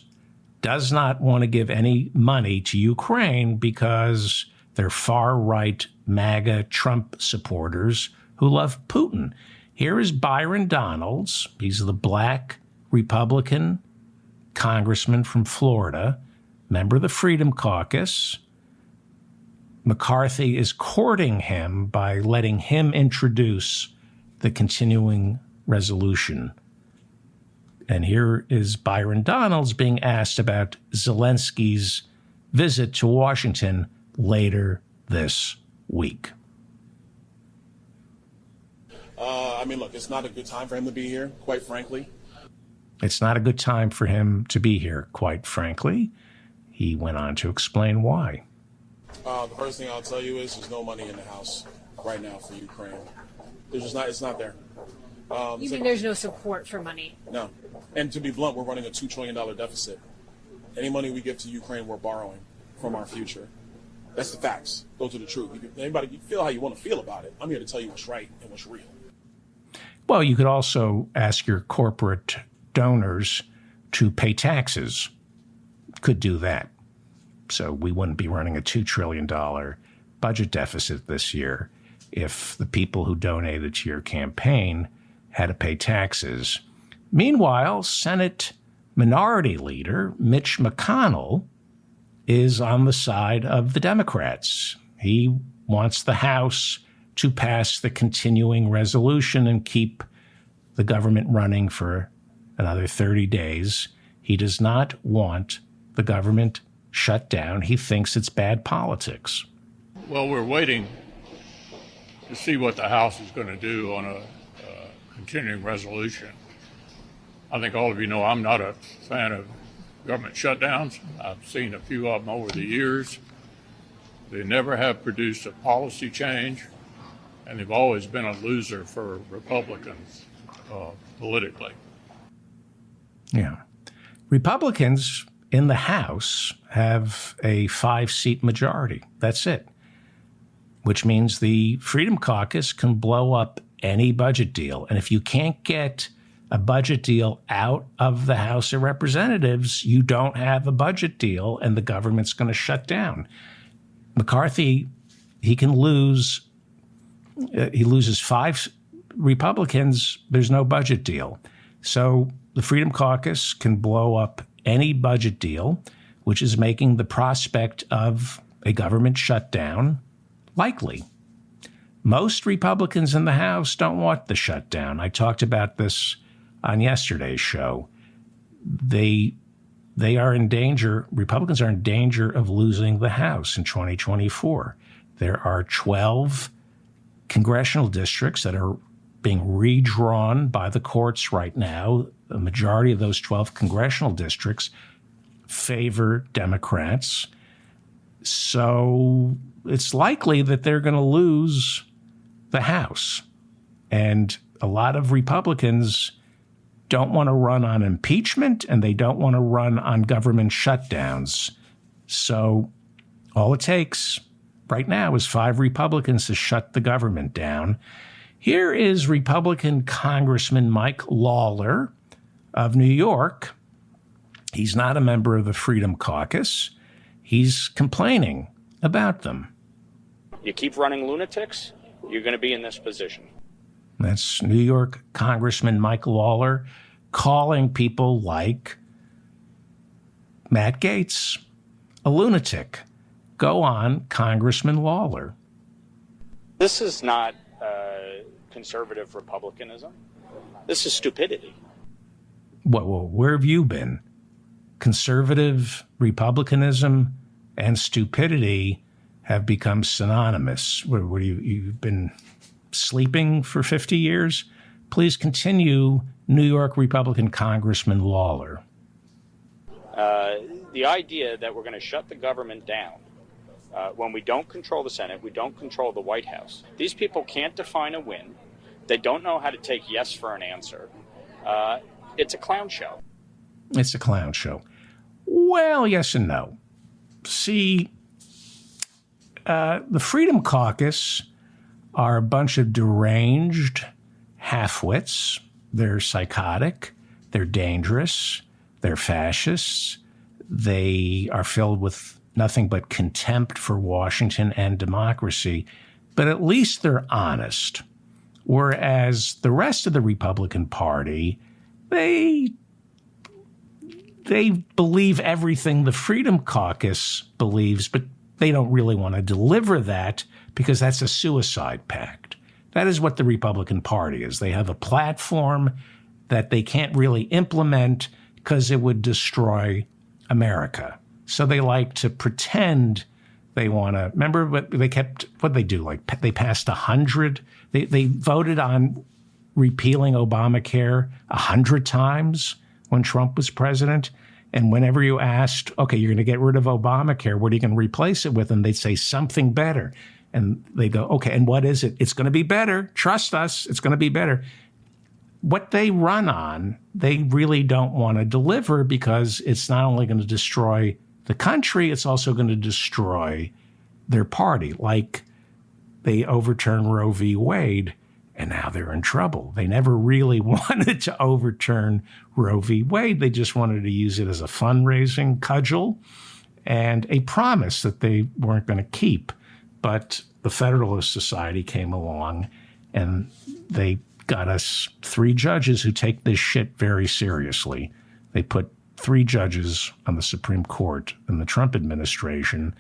Speaker 1: does not want to give any money to Ukraine because they're far-right MAGA Trump supporters who love Putin. Here is Byron Donalds. He's the black Republican congressman from Florida, member of the Freedom Caucus. McCarthy is courting him by letting him introduce the continuing resolution. And here is Byron Donalds being asked about Zelensky's visit to Washington later this week.
Speaker 6: I mean, look, it's not a good time for him to be here, quite frankly.
Speaker 1: It's not a good time for him to be here, quite frankly. He went on to explain why.
Speaker 6: The first thing I'll tell you is there's no money in the house right now for Ukraine. There's just not. It's not there.
Speaker 7: You mean there's no support for money?
Speaker 6: No. And to be blunt, we're running a $2 trillion deficit. Any money we give to Ukraine, we're borrowing from our future. That's the facts. Those are the truth. Anybody, you feel how you want to feel about it. I'm here to tell you what's right and what's real.
Speaker 1: Well, you could also ask your corporate donors to pay taxes. Could do that. So we wouldn't be running a $2 trillion budget deficit this year if the people who donated to your campaign had to pay taxes. Meanwhile, Senate Minority Leader Mitch McConnell is on the side of the Democrats. He wants the House to pass the continuing resolution and keep the government running for another 30 days. He does not want the government shut down. He thinks it's bad politics.
Speaker 5: Well, we're waiting to see what the House is going to do on a continuing resolution. I think all of you know I'm not a fan of government shutdowns. I've seen a few of them over the years. They never have produced a policy change, and they've always been a loser for Republicans politically.
Speaker 1: Yeah. Republicans in the House have a 5-seat majority. That's it. Which means the Freedom Caucus can blow up any budget deal. And if you can't get a budget deal out of the House of Representatives, you don't have a budget deal and the government's going to shut down. McCarthy, he can lose. He loses 5 Republicans. There's no budget deal. So the Freedom Caucus can blow up any budget deal, which is making the prospect of a government shutdown likely. Most Republicans in the House don't want the shutdown. I talked about this on yesterday's show. They are in danger. Republicans are in danger of losing the House in 2024. There are 12 congressional districts that are being redrawn by the courts right now. The majority of those 12 congressional districts favor Democrats. So it's likely that they're going to lose the House. And a lot of Republicans don't want to run on impeachment, and they don't want to run on government shutdowns. So all it takes right now is 5 Republicans to shut the government down. Here is Republican Congressman Mike Lawler of New York. He's not a member of the Freedom Caucus. He's complaining about them.
Speaker 8: You keep running lunatics, you're going to be in this position.
Speaker 1: That's New York Congressman Mike Lawler calling people like Matt Gaetz a lunatic. Go on, Congressman Lawler.
Speaker 8: This is not conservative republicanism. This is stupidity.
Speaker 1: Where have you been? Conservative republicanism and stupidity have become synonymous. What you've been sleeping for 50 years? Please continue, New York Republican Congressman Lawler.
Speaker 8: The idea that we're going to shut the government down when we don't control the Senate, we don't control the White House. These people can't define a win. They don't know how to take yes for an answer. It's a clown show.
Speaker 1: It's a clown show. Well, yes and no. See, the Freedom Caucus are a bunch of deranged half-wits. They're psychotic. They're dangerous. They're fascists. They are filled with nothing but contempt for Washington and democracy. But at least they're honest. Whereas the rest of the Republican Party, they believe everything the Freedom Caucus believes, but they don't really want to deliver that because that's a suicide pact. That is what the Republican Party is. They have a platform that they can't really implement because it would destroy America. So they like to pretend they want to. Remember what they kept? What they do? Like they passed 100. They voted on repealing Obamacare 100 times when Trump was president. And whenever you asked, okay, you're going to get rid of Obamacare, what are you going to replace it with? And they'd say something better. And they go, okay, and what is it? It's going to be better. Trust us, it's going to be better. What they run on, they really don't want to deliver because it's not only going to destroy the country, it's also going to destroy their party. Like they overturned Roe v. Wade, and now they're in trouble. They never really wanted to overturn Roe v. Wade. They just wanted to use it as a fundraising cudgel and a promise that they weren't going to keep. But the Federalist Society came along, and they got us 3 judges who take this shit very seriously. They put 3 judges on the Supreme Court in the Trump administration,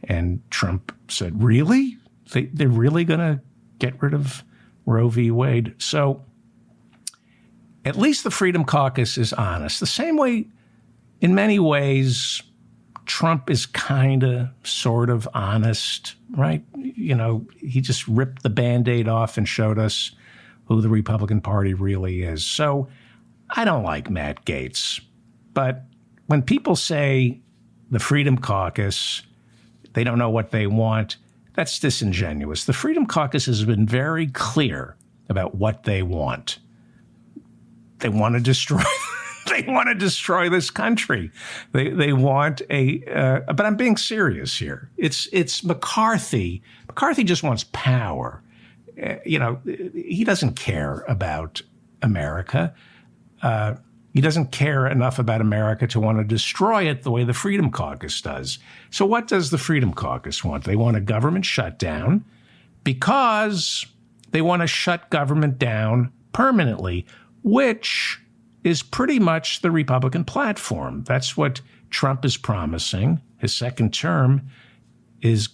Speaker 1: and Trump said, really? They're really going to get rid of Roe v. Wade? So at least the Freedom Caucus is honest. The same way, in many ways, Trump is kind of, sort of honest, right? You know, he just ripped the Band-Aid off and showed us who the Republican Party really is. So I don't like Matt Gaetz. But when people say the Freedom Caucus, they don't know what they want, that's disingenuous. The Freedom Caucus has been very clear about what they want. They want to destroy. They want to destroy this country. They want but I'm being serious here. It's McCarthy. McCarthy just wants power. He doesn't care about America. He doesn't care enough about America to want to destroy it the way the Freedom Caucus does. So what does the Freedom Caucus want? They want a government shutdown because they want to shut government down permanently, which is pretty much the Republican platform. That's what Trump is promising. His second term is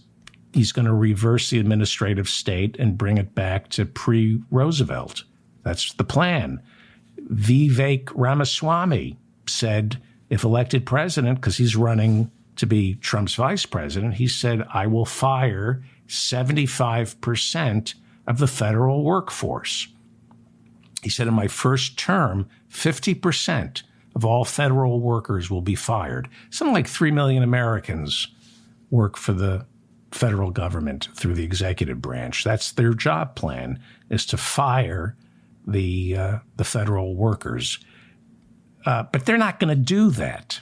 Speaker 1: he's going to reverse the administrative state and bring it back to pre-Roosevelt. That's the plan. Vivek Ramaswamy said, if elected president, because he's running to be Trump's vice president, he said, I will fire 75% of the federal workforce. He said, in my first term, 50% of all federal workers will be fired. Something like 3 million Americans work for the federal government through the executive branch. That's their job plan, is to fire the federal workers. But they're not going to do that.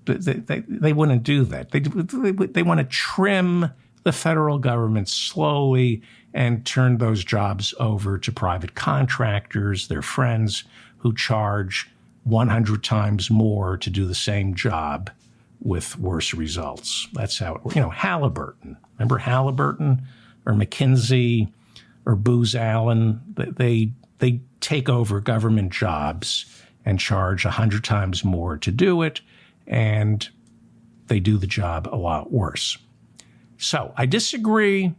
Speaker 1: They wouldn't do that. They want to trim the federal government slowly and turn those jobs over to private contractors, their friends, who charge 100 times more to do the same job with worse results. That's how it works. Halliburton. Remember Halliburton or McKinsey or Booz Allen? They take over government jobs and charge 100 times more to do it, and they do the job a lot worse. So I disagree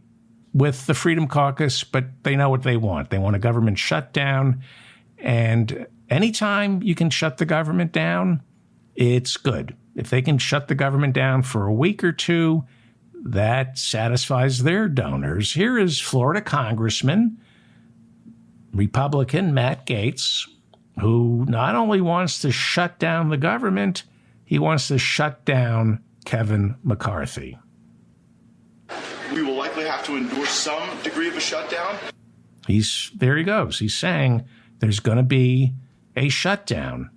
Speaker 1: with the Freedom Caucus, but they know what they want. They want a government shutdown, and anytime you can shut the government down, it's good. If they can shut the government down for a week or two, that satisfies their donors. Here is Florida Congressman, Republican Matt Gaetz, who not only wants to shut down the government, he wants to shut down Kevin McCarthy.
Speaker 9: We will likely have to endure some degree of a shutdown.
Speaker 1: There he goes. He's saying there's going to be a shutdown.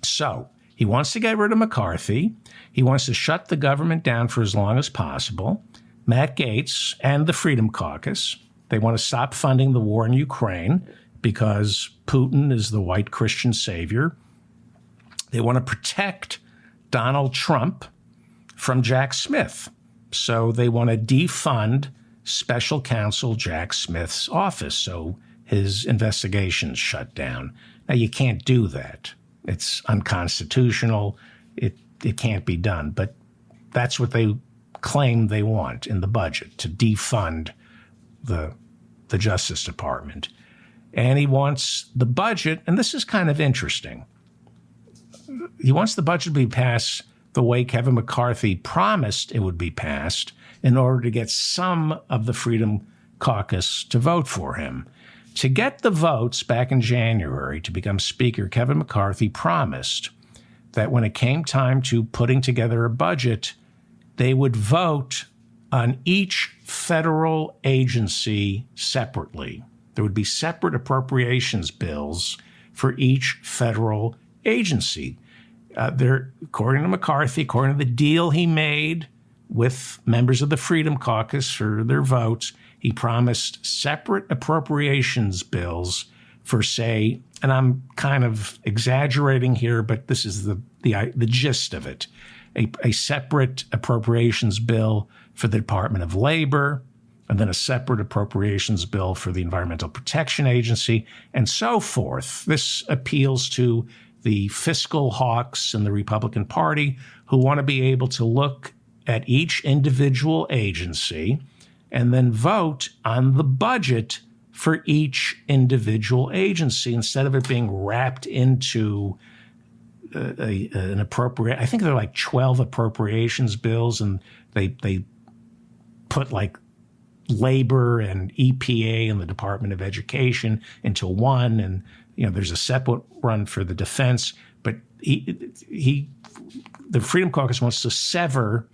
Speaker 1: So he wants to get rid of McCarthy. He wants to shut the government down for as long as possible. Matt Gaetz and the Freedom Caucus, they want to stop funding the war in Ukraine because Putin is the white Christian savior. They want to protect Donald Trump from Jack Smith. So they want to defund special counsel Jack Smith's office so his investigation's shut down. Now, you can't do that. It's unconstitutional. It can't be done. But that's what they claim they want in the budget, to defund the Justice Department. And he wants the budget, and this is kind of interesting. He wants the budget to be passed the way Kevin McCarthy promised it would be passed in order to get some of the Freedom Caucus to vote for him. To get the votes back in January to become Speaker, Kevin McCarthy promised that when it came time to putting together a budget, they would vote on each federal agency separately. There would be separate appropriations bills for each federal agency. According to McCarthy, according to the deal he made with members of the Freedom Caucus for their votes, he promised separate appropriations bills for, say, and I'm kind of exaggerating here, but this is the gist of it, a separate appropriations bill for the Department of Labor, and then a separate appropriations bill for the Environmental Protection Agency, and so forth. This appeals to the fiscal hawks in the Republican Party who want to be able to look at each individual agency and then vote on the budget for each individual agency instead of it being wrapped into an appropriate. I think there are like 12 appropriations bills, and they put like labor and EPA and the Department of Education into one, and there's a separate one for the defense. But the Freedom Caucus wants to sever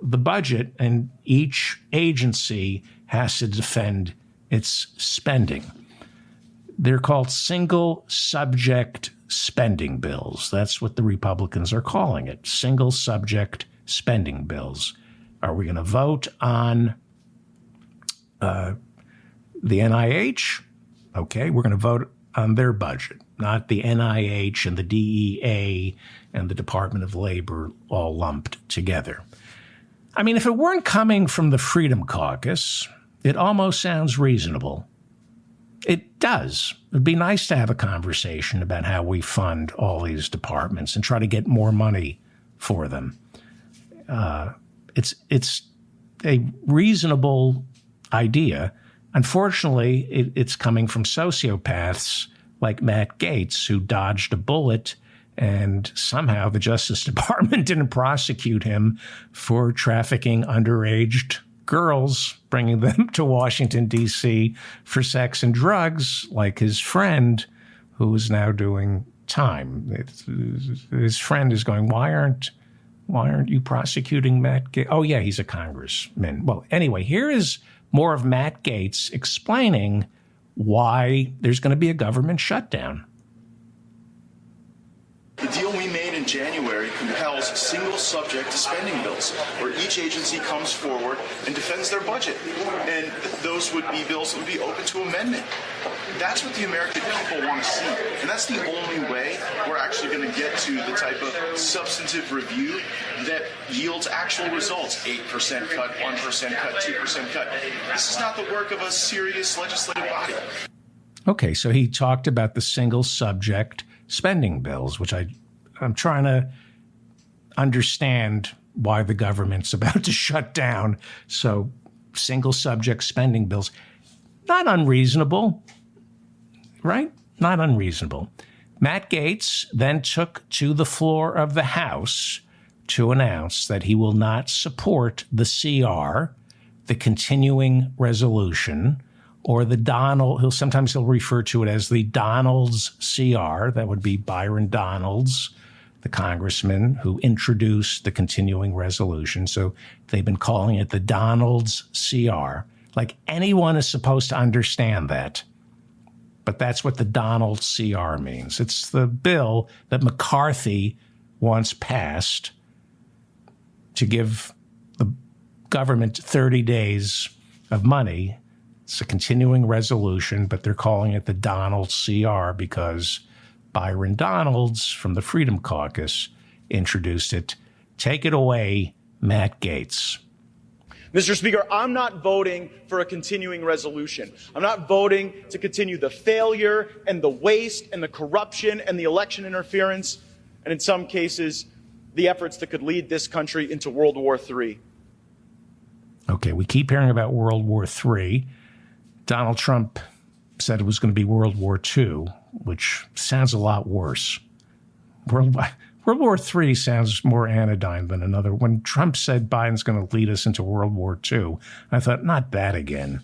Speaker 1: the budget, and each agency has to defend its spending. They're called single subject spending bills. That's what the Republicans are calling it, single subject spending bills. Are we going to vote on the NIH? Okay, we're going to vote on their budget, not the NIH and the DEA and the Department of Labor all lumped together. I mean, if it weren't coming from the Freedom Caucus, it almost sounds reasonable. It does. It'd be nice to have a conversation about how we fund all these departments and try to get more money for them. It's a reasonable idea. Unfortunately, it's coming from sociopaths like Matt Gaetz, who dodged a bullet, and somehow the Justice Department didn't prosecute him for trafficking underage girls, bringing them to Washington, D.C. for sex and drugs, like his friend, who is now doing time. His friend is going, why aren't you prosecuting Matt Gaetz? Oh, yeah, he's a congressman. Well, anyway, here is more of Matt Gaetz explaining why there's going to be a government shutdown.
Speaker 9: The deal we made in January compels single subject spending bills where each agency comes forward and defends their budget. And those would be bills that would be open to amendment. That's what the American people want to see. And that's the only way we're actually going to get to the type of substantive review that yields actual results. 8% cut, 1% cut, 2% cut. This is not the work of a serious legislative body.
Speaker 1: Okay, so he talked about the single subject spending bills, which I'm trying to understand why the government's about to shut down. So single subject spending bills, not unreasonable, right? Not unreasonable. Matt Gaetz then took to the floor of the House to announce that he will not support the CR, the continuing resolution, or the sometimes he'll refer to it as the Donalds CR. That would be Byron Donalds, the congressman who introduced the continuing resolution. So they've been calling it the Donalds CR. Like anyone is supposed to understand that. But that's what the Donalds CR means. It's the bill that McCarthy wants passed to give the government 30 days of money. It's a continuing resolution, but they're calling it the Donalds CR because Byron Donalds from the Freedom Caucus introduced it. Take it away, Matt Gaetz.
Speaker 10: Mr. Speaker, I'm not voting for a continuing resolution. I'm not voting to continue the failure and the waste and the corruption and the election interference, and in some cases, the efforts that could lead this country into World War III.
Speaker 1: Okay, we keep hearing about World War III. Donald Trump said it was going to be World War II, which sounds a lot worse. World War III sounds more anodyne than another. When Trump said Biden's going to lead us into World War II, I thought, not that again.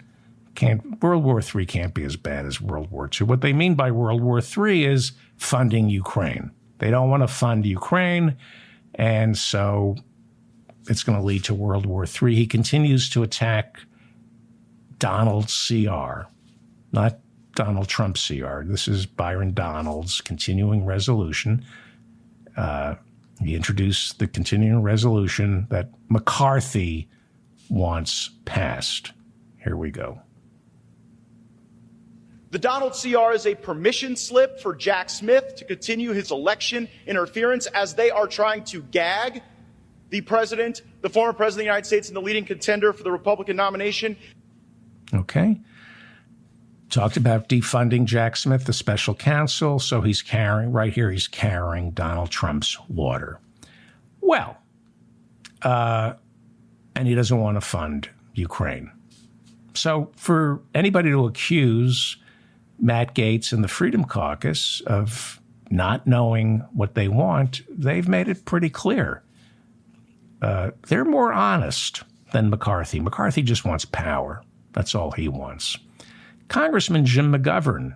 Speaker 1: World War III can't be as bad as World War II. What they mean by World War III is funding Ukraine. They don't want to fund Ukraine, and so it's going to lead to World War III. He continues to attack Donald CR, not Donald Trump CR. This is Byron Donald's continuing resolution. He introduced the continuing resolution that McCarthy wants passed. Here we go.
Speaker 10: The Donald CR is a permission slip for Jack Smith to continue his election interference as they are trying to gag the president, the former president of the United States, and the leading contender for the Republican nomination.
Speaker 1: Okay. Talked about defunding Jack Smith, the special counsel. So he's carrying Donald Trump's water. Well, and he doesn't want to fund Ukraine. So for anybody to accuse Matt Gaetz and the Freedom Caucus of not knowing what they want, they've made it pretty clear. They're more honest than McCarthy. McCarthy just wants power. That's all he wants. Congressman Jim McGovern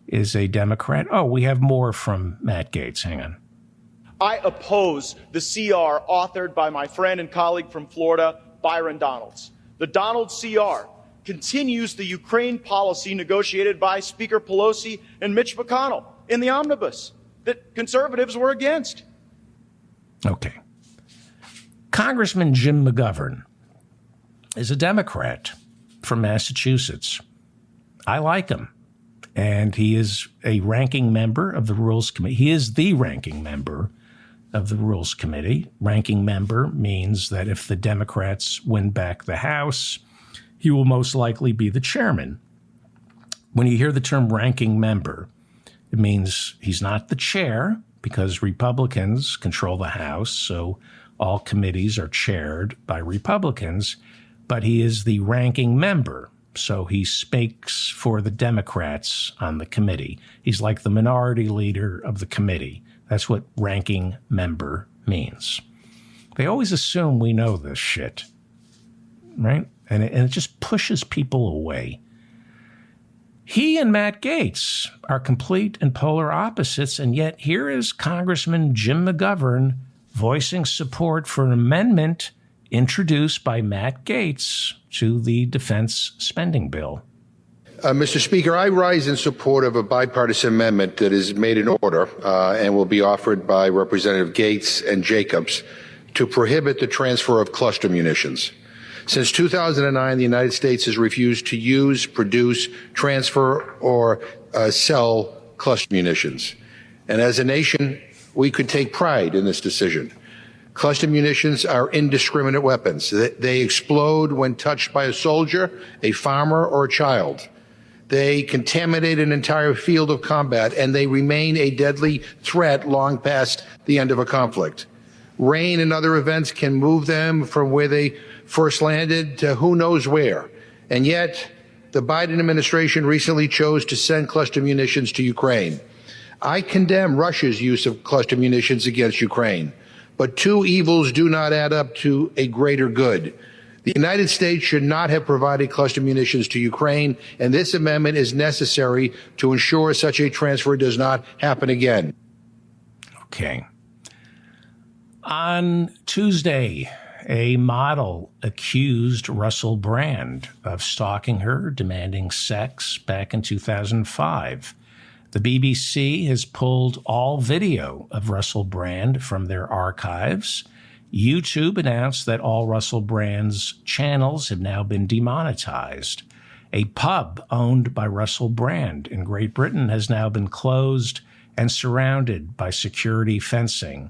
Speaker 1: is a Democrat. Oh, we have more from Matt Gaetz. Hang on.
Speaker 10: I oppose the CR authored by my friend and colleague from Florida, Byron Donalds. The Donald CR continues the Ukraine policy negotiated by Speaker Pelosi and Mitch McConnell in the omnibus that conservatives were against.
Speaker 1: Okay. Congressman Jim McGovern is a Democrat from Massachusetts. I like him. And he is a ranking member of the Rules Committee. He is the ranking member of the Rules Committee. Ranking member means that if the Democrats win back the House, he will most likely be the chairman. When you hear the term ranking member, it means he's not the chair because Republicans control the House, so all committees are chaired by Republicans, but he is the ranking member. So he speaks for the Democrats on the committee. He's like the minority leader of the committee. That's what ranking member means. They always assume we know this shit, right? And it just pushes people away. He and Matt Gaetz are complete and polar opposites, and yet here is Congressman Jim McGovern voicing support for an amendment introduced by Matt Gaetz to the defense spending bill.
Speaker 11: Mr. Speaker, I rise in support of a bipartisan amendment that is made in order and will be offered by Representative Gaetz and Jacobs to prohibit the transfer of cluster munitions. Since 2009, the United States has refused to use, produce, transfer, or sell cluster munitions. And as a nation, we could take pride in this decision. Cluster munitions are indiscriminate weapons. They explode when touched by a soldier, a farmer, or a child. They contaminate an entire field of combat, and they remain a deadly threat long past the end of a conflict. Rain and other events can move them from where they first landed to who knows where. And yet, the Biden administration recently chose to send cluster munitions to Ukraine. I condemn Russia's use of cluster munitions against Ukraine. But two evils do not add up to a greater good. The United States should not have provided cluster munitions to Ukraine, and this amendment is necessary to ensure such a transfer does not happen again.
Speaker 1: Okay. On Tuesday, a model accused Russell Brand of stalking her, demanding sex back in 2005. The BBC has pulled all video of Russell Brand from their archives. YouTube announced that all Russell Brand's channels have now been demonetized. A pub owned by Russell Brand in Great Britain has now been closed and surrounded by security fencing.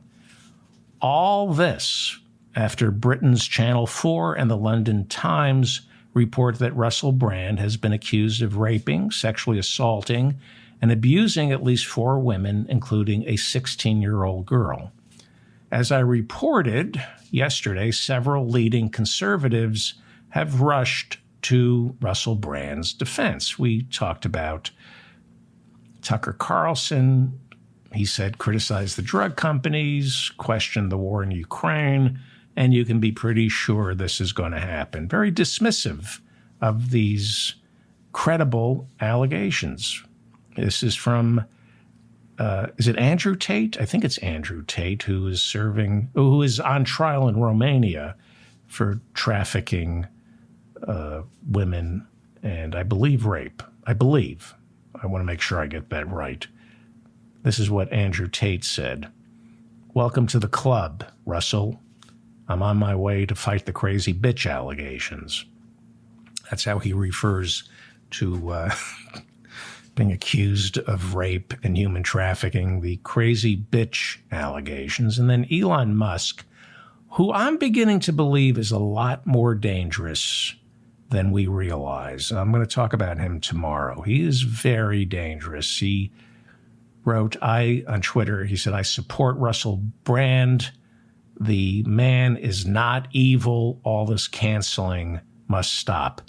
Speaker 1: All this after Britain's Channel 4 and the London Times report that Russell Brand has been accused of raping, sexually assaulting, and abusing at least 4 women, including a 16-year-old girl. As I reported yesterday, several leading conservatives have rushed to Russell Brand's defense. We talked about Tucker Carlson. He said, criticize the drug companies, question the war in Ukraine, and you can be pretty sure this is going to happen. Very dismissive of these credible allegations. This is from, is it Andrew Tate? I think it's Andrew Tate, who is on trial in Romania for trafficking women and I believe rape. I want to make sure I get that right. This is what Andrew Tate said. "Welcome to the club, Russell. I'm on my way to fight the crazy bitch allegations." That's how he refers to being accused of rape and human trafficking, the crazy bitch allegations. And then Elon Musk, who I'm beginning to believe is a lot more dangerous than we realize. I'm going to talk about him tomorrow. He is very dangerous. He wrote, on Twitter, he said, "I support Russell Brand. The man is not evil. All this canceling must stop."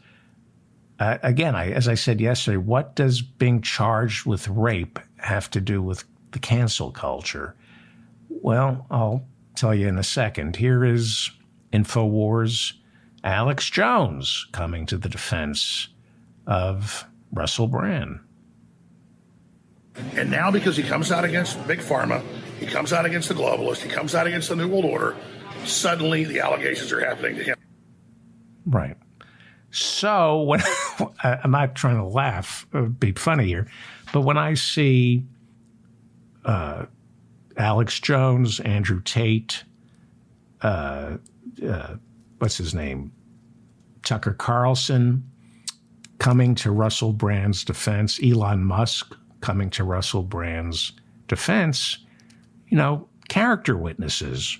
Speaker 1: Again, as I said yesterday, what does being charged with rape have to do with the cancel culture? Well, I'll tell you in a second. Here is InfoWars' Alex Jones coming to the defense of Russell Brand.
Speaker 12: And now, because he comes out against Big Pharma, he comes out against the globalists, he comes out against the New World Order, suddenly the allegations are happening to him.
Speaker 1: Right. So when I'm not trying to laugh or be funny here, but when I see Alex Jones, Andrew Tate, what's his name, Tucker Carlson coming to Russell Brand's defense, Elon Musk coming to Russell Brand's defense, character witnesses,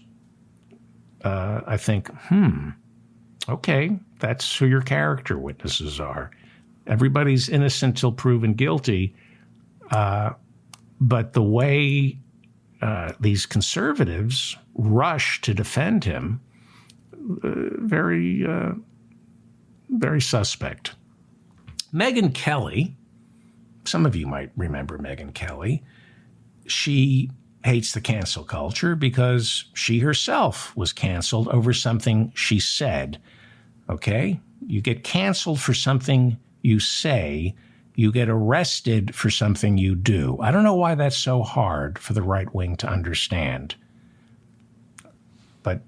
Speaker 1: I think, okay, that's who your character witnesses are. Everybody's innocent till proven guilty, but the way these conservatives rush to defend him, very suspect. Megyn Kelly, some of you might remember Megyn Kelly. She hates the cancel culture because she herself was canceled over something she said. Okay? You get canceled for something you say. You get arrested for something you do. I don't know why that's so hard for the right wing to understand. But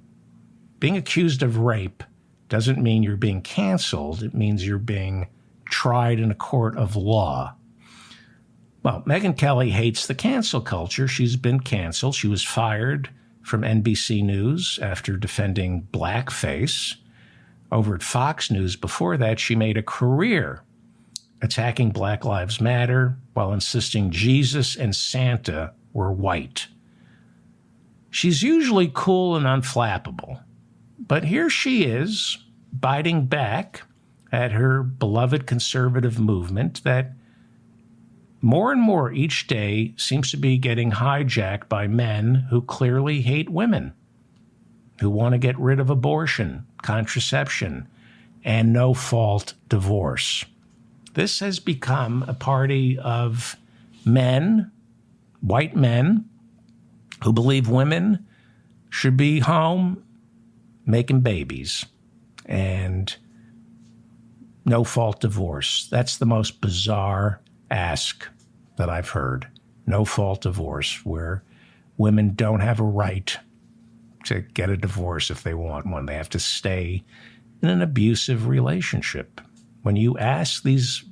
Speaker 1: being accused of rape doesn't mean you're being canceled. It means you're being tried in a court of law. Well, Megyn Kelly hates the cancel culture. She's been canceled. She was fired from NBC News after defending blackface. Over at Fox News before that, she made a career attacking Black Lives Matter while insisting Jesus and Santa were white. She's usually cool and unflappable, but here she is biting back at her beloved conservative movement that more and more each day seems to be getting hijacked by men who clearly hate women, who want to get rid of abortion, contraception, and no-fault divorce. This has become a party of men, white men, who believe women should be home making babies and no-fault divorce. That's the most bizarre ask that I've heard. No-fault divorce, where women don't have a right to get a divorce if they want one. They have to stay in an abusive relationship. When you ask these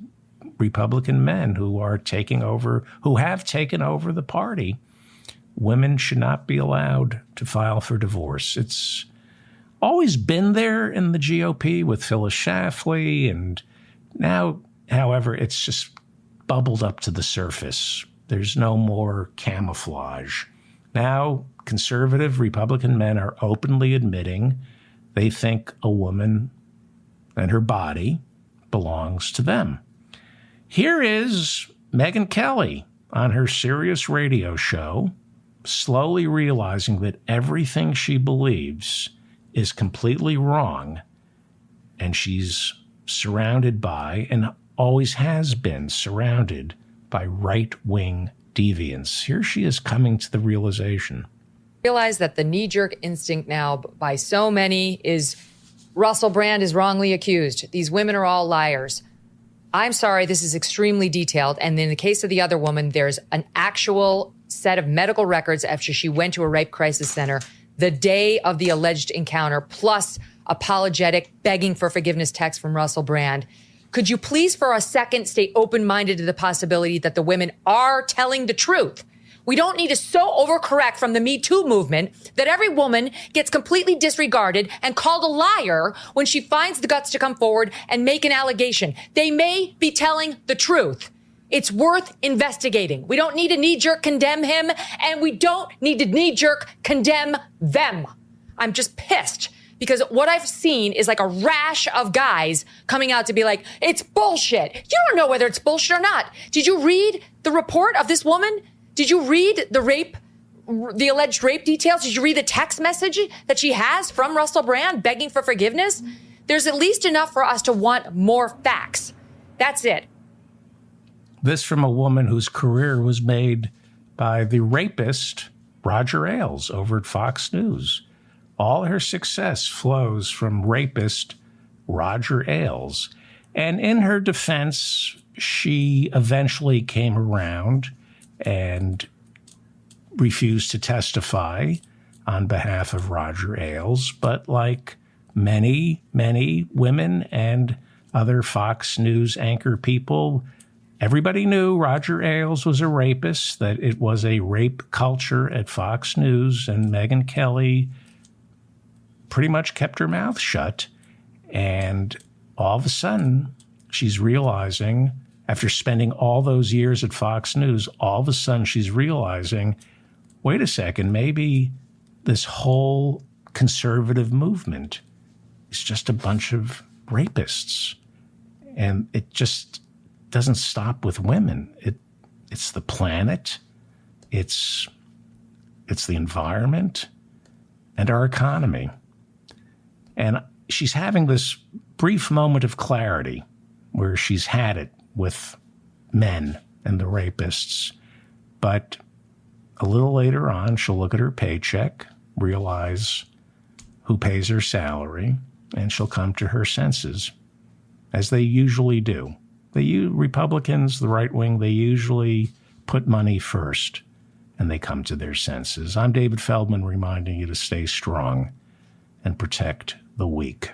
Speaker 1: Republican men who have taken over the party, women should not be allowed to file for divorce. It's always been there in the GOP with Phyllis Schlafly, and now, however, it's just bubbled up to the surface. There's no more camouflage. Now, conservative Republican men are openly admitting they think a woman and her body belongs to them. Here is Megyn Kelly on her Sirius radio show, slowly realizing that everything she believes is completely wrong, and she's surrounded by, and always has been surrounded by, right-wing deviants. Here she is coming to the realization.
Speaker 13: Realize that the knee-jerk instinct now by so many is Russell Brand is wrongly accused. These women are all liars. I'm sorry, this is extremely detailed. And in the case of the other woman, there's an actual set of medical records after she went to a rape crisis center the day of the alleged encounter, plus apologetic, begging for forgiveness text from Russell Brand. Could you please, for a second, stay open-minded to the possibility that the women are telling the truth? We don't need to so overcorrect from the Me Too movement that every woman gets completely disregarded and called a liar when she finds the guts to come forward and make an allegation. They may be telling the truth. It's worth investigating. We don't need to knee-jerk condemn him, and we don't need to knee-jerk condemn them. I'm just pissed because what I've seen is like a rash of guys coming out to be like, it's bullshit. You don't know whether it's bullshit or not. Did you read the report of this woman? Did you read the alleged rape details? Did you read the text message that she has from Russell Brand begging for forgiveness? There's at least enough for us to want more facts. That's it.
Speaker 1: This from a woman whose career was made by the rapist, Roger Ailes, over at Fox News. All her success flows from rapist Roger Ailes. And in her defense, she eventually came around and refused to testify on behalf of Roger Ailes. But like many, many women and other Fox News anchor people, everybody knew Roger Ailes was a rapist, that it was a rape culture at Fox News, and Megyn Kelly pretty much kept her mouth shut. And all of a sudden, she's realizing, after spending all those years at Fox News, all of a sudden she's realizing, wait a second, maybe this whole conservative movement is just a bunch of rapists. And it just doesn't stop with women. It's the planet, it's the environment, and our economy. And she's having this brief moment of clarity where she's had it with men and the rapists. But a little later on, she'll look at her paycheck, realize who pays her salary, and she'll come to her senses, as they usually do. Republicans, the right wing, they usually put money first, and they come to their senses. I'm David Feldman, reminding you to stay strong and protect the weak.